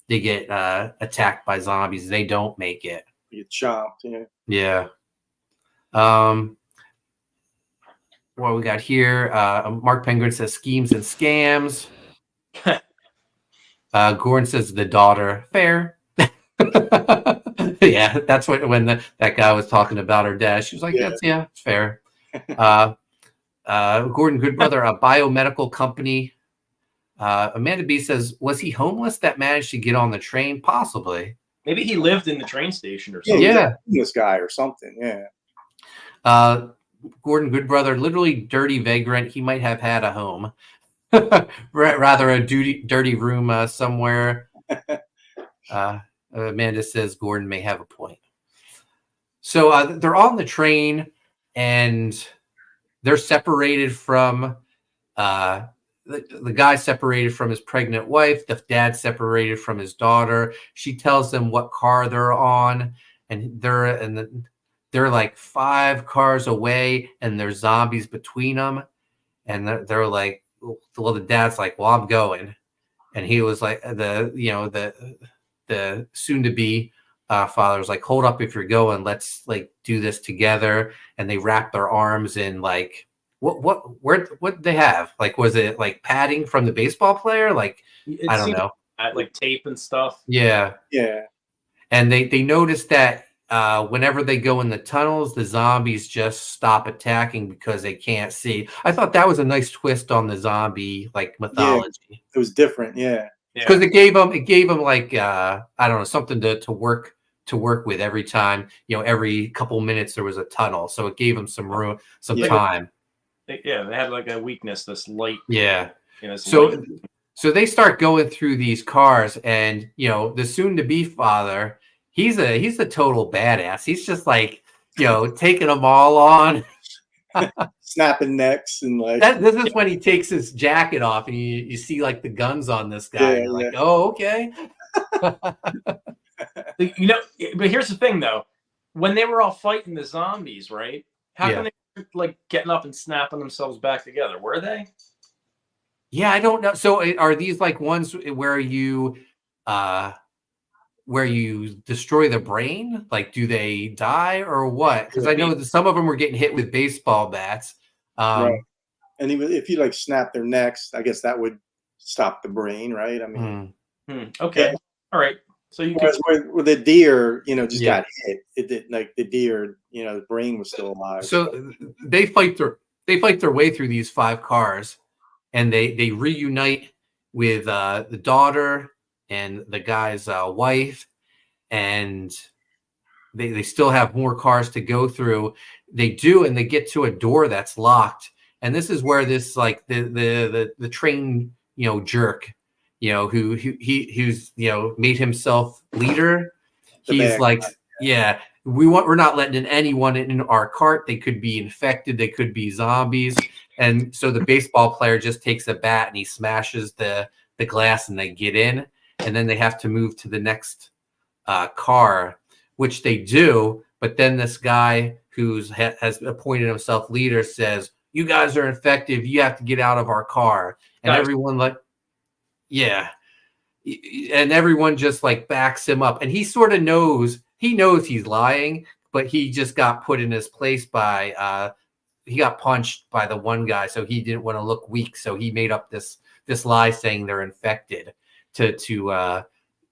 attacked by zombies. They don't make it. You get chopped. Yeah. Yeah. What we got here? Mark Penguin says schemes and scams. Gordon says the daughter. Fair. Yeah, that's when that guy was talking about her dad. She was like, "Yeah, it's fair." Gordon Goodbrother, a biomedical company. Amanda B says, was he homeless that managed to get on the train? Possibly. Maybe he lived in the train station or something. Yeah. This guy or something. Yeah. Gordon Goodbrother, literally dirty vagrant. He might have had a home. Rather a dirty room somewhere. Amanda says Gordon may have a point. So they're on the train, and they're separated from the guy separated from his pregnant wife. The dad separated from his daughter. She tells them what car they're on, and they're like 5 cars away, and there's zombies between them. And they're like, well, the dad's like, well, I'm going. And he was like, the soon-to-be father's like, hold up if you're going. Let's like do this together. And they wrap their arms in like, what did they have? Like, was it like padding from the baseball player? Like, I don't know. Like tape and stuff. Yeah. Yeah. And they noticed that whenever they go in the tunnels, the zombies just stop attacking because they can't see. I thought that was a nice twist on the zombie like mythology. Yeah, it was different. Yeah. Because it gave them like I don't know, something to work with every time. Every couple minutes there was a tunnel, so it gave them some room, some time. They had like a weakness, this light. Yeah. So they start going through these cars, and the soon-to-be father, he's a total badass. He's just like taking them all on. Snapping necks and like this is when he takes his jacket off, and you see like the guns on this guy. Yeah, You're like, oh, okay. You know, but here's the thing though. When they were all fighting the zombies, right? How come they like getting up and snapping themselves back together? Were they? Yeah, I don't know. So are these like ones where you destroy the brain? Like, do they die or what? Because I know that some of them were getting hit with baseball bats. Right. And even if you like snap their necks, I guess that would stop the brain, right? I mean, Okay, yeah. All right. So you where the deer, you know, just got hit. It did like the deer, you know, the brain was still alive. So they fight their way through these 5 cars, and they reunite with the daughter and the guy's wife, and they still have more cars to go through. They do, and they get to a door that's locked. And this is where this like the train, you know, jerk, you know, who's you know made himself leader. He's like, yeah, we're not letting in anyone in our cart. They could be infected. They could be zombies. And so the baseball player just takes a bat and he smashes the glass, and they get in. And then they have to move to the next car, which they do. But then this guy who's has appointed himself leader says, "You guys are infected. You have to get out of our car." And everyone like, yeah. And everyone just like backs him up. And he sort of knows he's lying, but he just got put in his place by he got punched by the one guy, so he didn't want to look weak. So he made up this lie saying they're infected to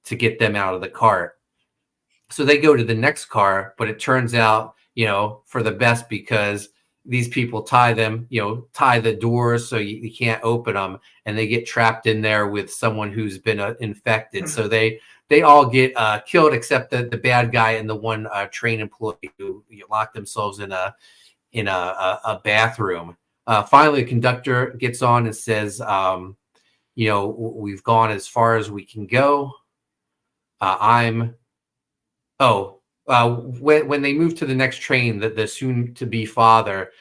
get them out of the cart. So they go to the next car, but it turns out, you know, for the best, because these people tie the doors so you can't open them, and they get trapped in there with someone who's been infected. So they all get killed except the bad guy and the one train employee who locked themselves in a bathroom. Finally, the conductor gets on and says, you know, we've gone as far as we can go. When they move to the next train, the soon-to-be father,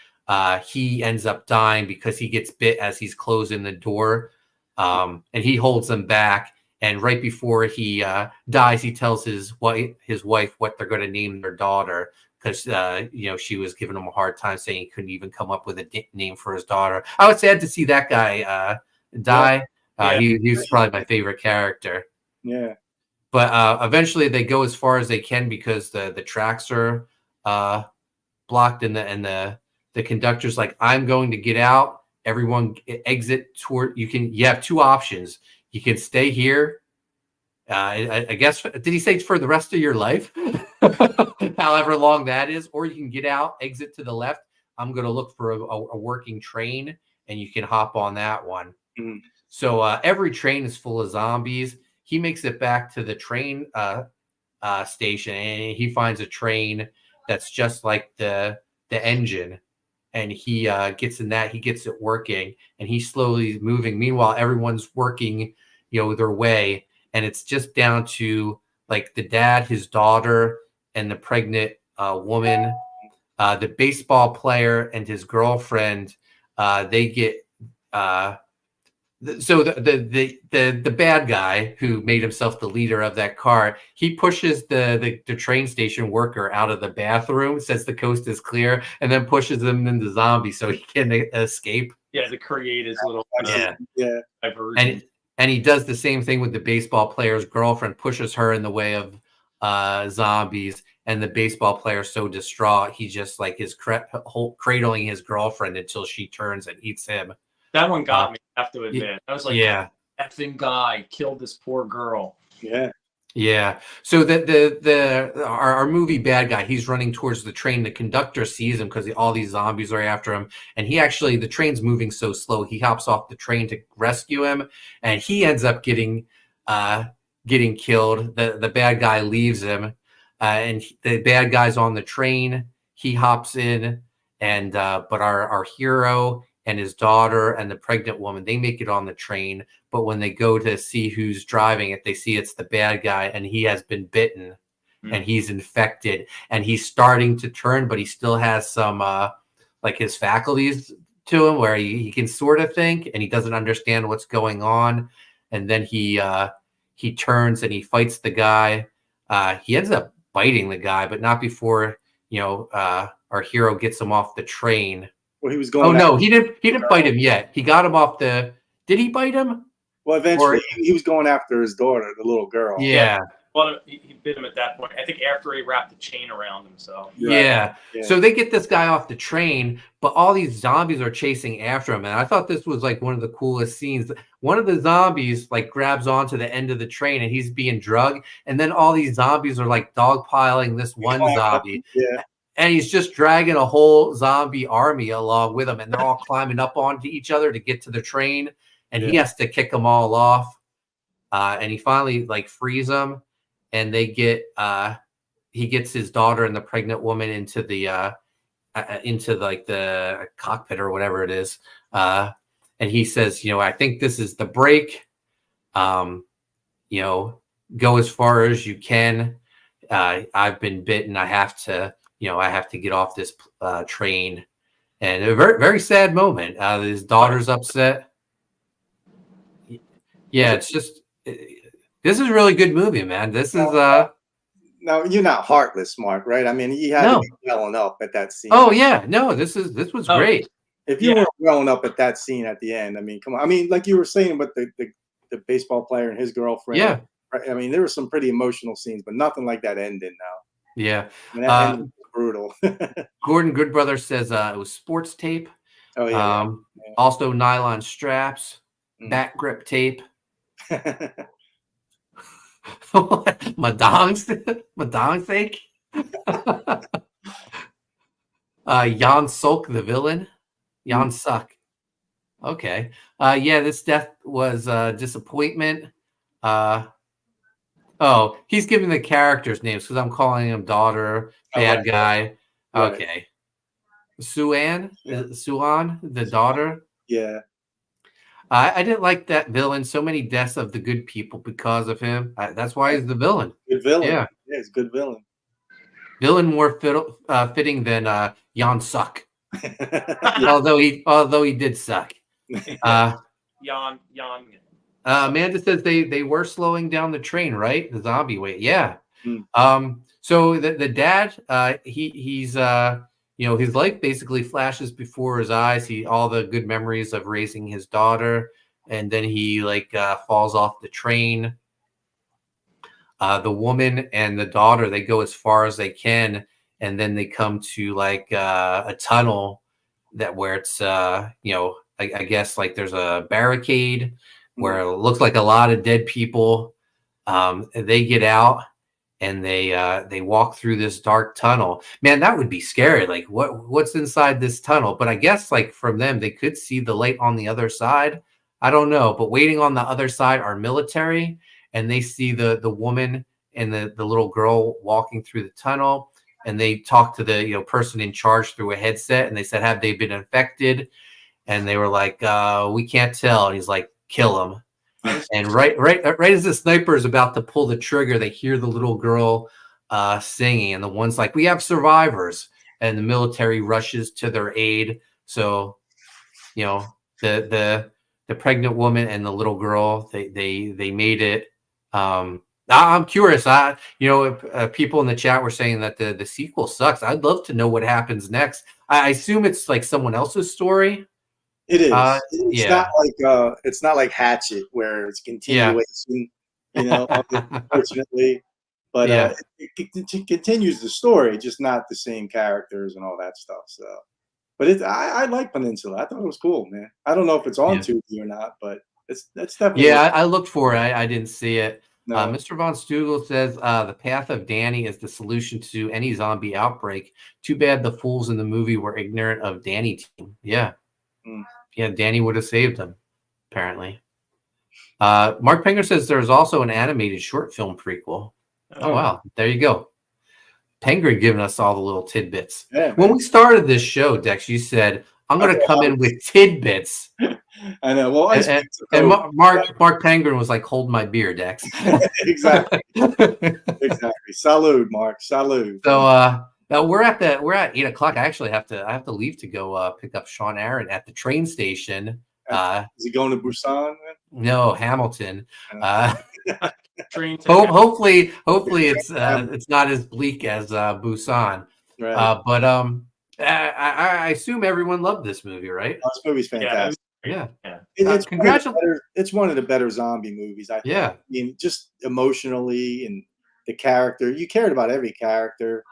he ends up dying because he gets bit as he's closing the door, and he holds them back. And right before he dies, he tells his wife what they're going to name their daughter, because you know, she was giving him a hard time saying he couldn't even come up with a name for his daughter. I was sad to see that guy die. He was probably my favorite character. Yeah. But eventually they go as far as they can because the tracks are blocked, and the conductor's like, "I'm going to get out. Everyone exit toward you have 2 options. You can stay here. I guess, did he say for the rest of your life? However long that is, or you can get out, exit to the left. I'm going to look for a working train, and you can hop on that one." Mm-hmm. So every train is full of zombies. He makes it back to the train station, and he finds a train that's just like the engine, and he gets in that. He gets it working, and he's slowly moving. Meanwhile, everyone's working, you know, their way, and it's just down to like the dad, his daughter, and the pregnant woman. The baseball player and his girlfriend, they get. So the bad guy who made himself the leader of that car, he pushes the train station worker out of the bathroom, says the coast is clear, and then pushes them into zombies so he can escape. Yeah, to create his little diversion. And he does the same thing with the baseball player's girlfriend, pushes her in the way of zombies, and the baseball player so distraught he just like is cradling his girlfriend until she turns and eats him. That one got me, I have to admit. I was like, yeah, effing guy killed this poor girl. Yeah. Yeah. So our movie bad guy, he's running towards the train. The conductor sees him because all these zombies are after him. And the train's moving so slow, he hops off the train to rescue him. And he ends up getting killed. The bad guy leaves him. And the bad guy's on the train. He hops in. And but our hero and his daughter and the pregnant woman, they make it on the train. But when they go to see who's driving it, they see it's the bad guy, and he has been bitten and he's infected, and he's starting to turn, but he still has some like his faculties to him where he can sort of think, and he doesn't understand what's going on. And then he he turns and he fights the guy. He ends up biting the guy, but not before our hero gets him off the train. Well, he was going. Oh no, he didn't bite him yet. He got him off the. Did he bite him? Well, eventually he was going after his daughter, the little girl. Yeah. Well, he bit him at that point. I think after he wrapped the chain around him. So Yeah. So they get this guy off the train, but all these zombies are chasing after him. And I thought this was like one of the coolest scenes. One of the zombies like grabs onto the end of the train and he's being drugged. And then all these zombies are like dogpiling this one zombie. Yeah. And he's just dragging a whole zombie army along with him. And they're all climbing up onto each other to get to the train. And he has to kick them all off. And he finally like frees them. And they get he gets his daughter and the pregnant woman into the cockpit or whatever it is. And he says, I think this is the break. Go as far as you can. I've been bitten. I have to get off this train. And a very, very sad moment. His daughter's upset. Yeah, it's just this is a really good movie, man. This is Now you're not heartless, Mark, right? I mean, you had to be welling up at that scene. Oh yeah, no, this was great. If you weren't welling up at that scene at the end, I mean, come on. I mean, like you were saying with the baseball player and his girlfriend. Yeah. Right? I mean, there were some pretty emotional scenes, but nothing like that ending now. Yeah. I mean, that ending was brutal. Gordon Goodbrother says it was sports tape. Oh yeah. Also nylon straps, back grip tape. Madong's sake. Jan Sulk, the villain. Jan Suck. Okay. This death was disappointment. He's giving the characters names because I'm calling him daughter, bad guy. Right. Okay. Suan, the daughter. Yeah. I didn't like that villain. So many deaths of the good people because of him. That's why he's the villain. Good villain. Yeah, he's a good villain. Villain more fitting than Jan Suck. although he did suck. Jan. Amanda says they were slowing down the train, right? The zombie wave. Yeah. So the dad, he's his life basically flashes before his eyes. All the good memories of raising his daughter, and then he falls off the train. The woman and the daughter, they go as far as they can, and then they come to a tunnel where it's I guess there's a barricade where it looks like a lot of dead people. They get out. And they walk through this dark tunnel. Man, that would be scary. Like what's inside this tunnel? But I guess from them, they could see the light on the other side. I don't know. But waiting on the other side are military, and they see the woman and the little girl walking through the tunnel. And they talk to the person in charge through a headset, and they said, "Have they been infected?" And they were like, "We can't tell." And he's like, "Kill them." And right as the sniper is about to pull the trigger, they hear the little girl singing, and the one's like, "We have survivors," and the military rushes to their aid. So, the pregnant woman and the little girl, they made it. I'm curious. People in the chat were saying that the sequel sucks. I'd love to know what happens next. I assume it's someone else's story. It is. It's not like Hatchet where it's continuation, unfortunately. But it continues the story, just not the same characters and all that stuff. So, but I like Peninsula. I thought it was cool, man. I don't know if it's on Tubi or not, but that's definitely. Yeah, I looked for it. I didn't see it. No. Mr. Von Stugel says the path of Danny is the solution to any zombie outbreak. Too bad the fools in the movie were ignorant of Danny team. Yeah. Yeah, Danny would have saved him, apparently. Mark Penger says there's also an animated short film prequel. Oh, wow. There you go. Penger giving us all the little tidbits. Yeah, when we started this show, Dex, you said, I'm going to come in with tidbits. I know. Well, and Mark Penger was like, hold my beer, Dex. Exactly. Salud, Mark. Salud. So, now we're at 8 o'clock. I actually have to leave to go pick up Sean Aaron at the train station. Is he going to Busan? No, Hamilton. Train to Hopefully it's not as bleak as Busan. Right. But I assume everyone loved this movie, right? This movie's fantastic. Yeah. It's one of the better zombie movies. I think. Yeah. I mean, just emotionally and the character, you cared about every character.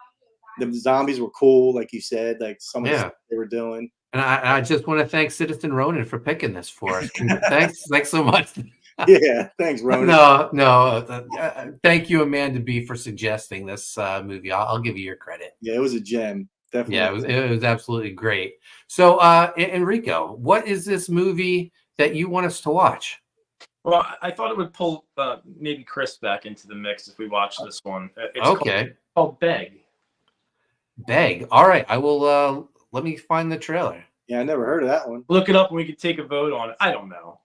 The zombies were cool, like you said, like some of the stuff they were doing. And I just want to thank Citizen Ronan for picking this for us. Thanks so much. Yeah, thanks, Ronan. Thank you, Amanda B, for suggesting this movie. I'll give you your credit. Yeah, it was a gem. Definitely. Yeah, it was absolutely great. So, Enrico, what is this movie that you want us to watch? Well, I thought it would pull maybe Chris back into the mix if we watch this one. It's called Beg. Beg. All right, I will. Let me find the trailer. Yeah, I never heard of that one. Look it up and we could take a vote on it. I don't know.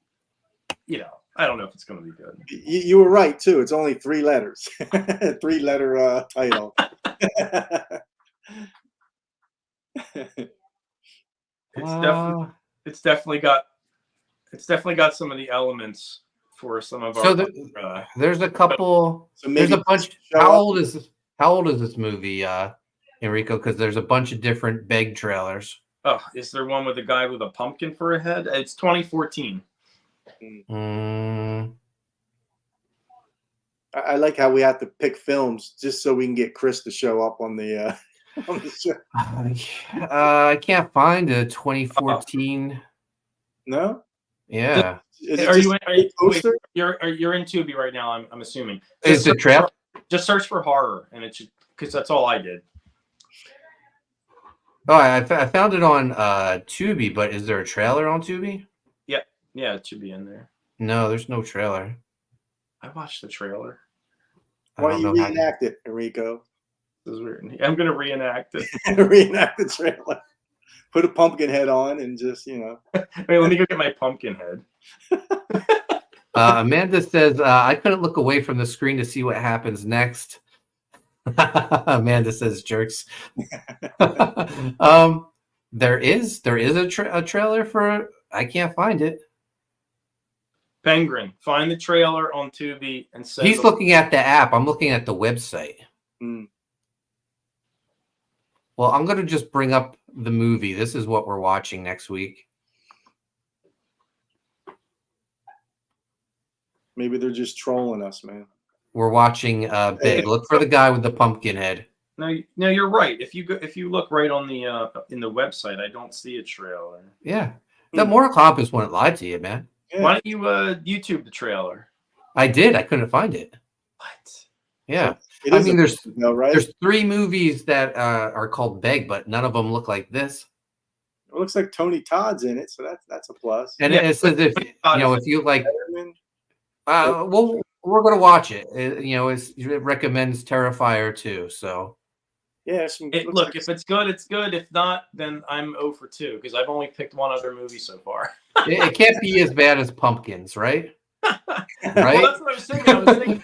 I don't know if it's going to be good. You were right too. It's only 3 letters. 3-letter title. It's definitely got some of the elements for some of our. There's a couple. There's a bunch. How old is this movie, Enrico? Because there's a bunch of different Beg trailers. Oh, is there one with a guy with a pumpkin for a head? It's 2014. I like how we have to pick films just so we can get Chris to show up on the show. I can't find a 2014. No. Yeah. You're in Tubi right now? I'm assuming. Is it trap? Just search for horror, and it should, because that's all I did. Oh, I found it on Tubi, but is there a trailer on Tubi? Yeah, it should be in there. No, there's no trailer. I watched the trailer. Why don't you reenact it, Enrico? This is weird. I'm going to reenact it. Reenact the trailer. Put a pumpkin head on and just, Wait, let me go get my pumpkin head. Amanda says, I couldn't look away from the screen to see what happens next. Amanda says, jerks. There is a trailer for, I can't find it. Penguin, find the trailer on Tubi and say. He's looking at the app. I'm looking at the website. Well, I'm going to just bring up the movie. This is what we're watching next week. Maybe they're just trolling us, man. We're watching Big. Look for the guy with the pumpkin head. No, you're right. If you look right on the in the website, I don't see a trailer. Yeah, the Mortal Kombat wouldn't lie to you, man. Yeah. Why don't you YouTube the trailer? I did. I couldn't find it. What? Yeah. I mean, there's 3 movies that are called Beg, but none of them look like this. It looks like Tony Todd's in it, so that's a plus. And it says if you like, well, we're gonna watch it. It recommends Terrifier 2. So yeah, look, if it's good, it's good. If not, then I'm 0 for 2 because I've only picked one other movie so far. it can't be as bad as Pumpkins, right? Right. Well, that's what I was thinking.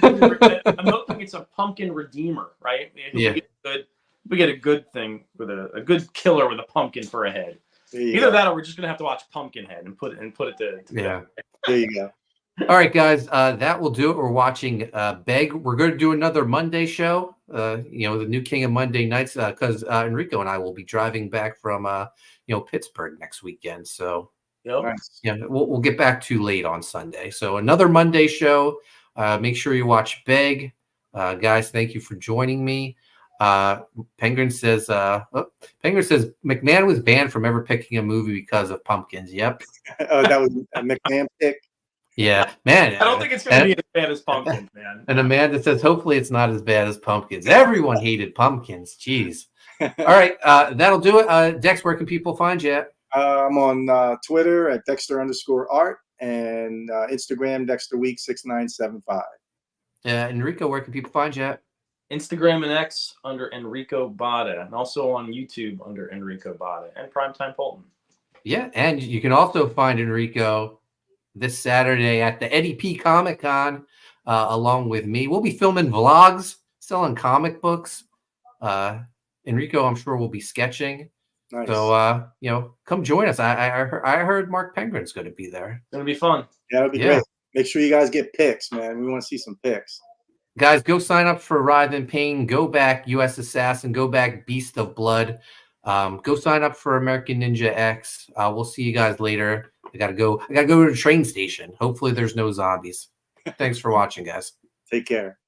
I'm hoping it's a pumpkin redeemer, right? We get a good thing with a good killer with a pumpkin for a head. Either that, or we're just gonna have to watch Pumpkinhead and put it to yeah. There you go. All right, guys, that will do it. We're watching Beg. We're going to do another Monday show. The new king of Monday nights, because Enrico and I will be driving back from Pittsburgh next weekend. So we'll get back too late on Sunday. So another Monday show. Make sure you watch Beg, guys. Thank you for joining me. Penguin says McMahon was banned from ever picking a movie because of pumpkins. Yep. That was a McMahon pick. Yeah, man. I don't think it's going to be as bad as Pumpkins, man. And Amanda says, hopefully it's not as bad as Pumpkins. Everyone hated Pumpkins. Jeez. All right, that'll do it. Dex, where can people find you at? I'm on Twitter at Dexter_art and Instagram Dexter Weeks 6975. Enrico, where can people find you at? Instagram and X under Enrico Botta, and also on YouTube under Enrico Botta and Primetime Poulton. Yeah, and you can also find Enrico this Saturday at the Eddie P Comic Con, along with me. We'll be filming vlogs, selling comic books. Enrico, I'm sure, will be sketching. Nice. So come join us. I heard Mark Pengrin's going to be there. It'll be fun. Yeah, that'll be great. Make sure you guys get picks, man. We want to see some picks. Guys, go sign up for Writhe Payne. Go back U.S. Assassin. Go back Beast of Blood. Go sign up for American Ninja X. We'll see you guys later. I gotta go to the train station. Hopefully there's no zombies. Thanks for watching, guys. Take care.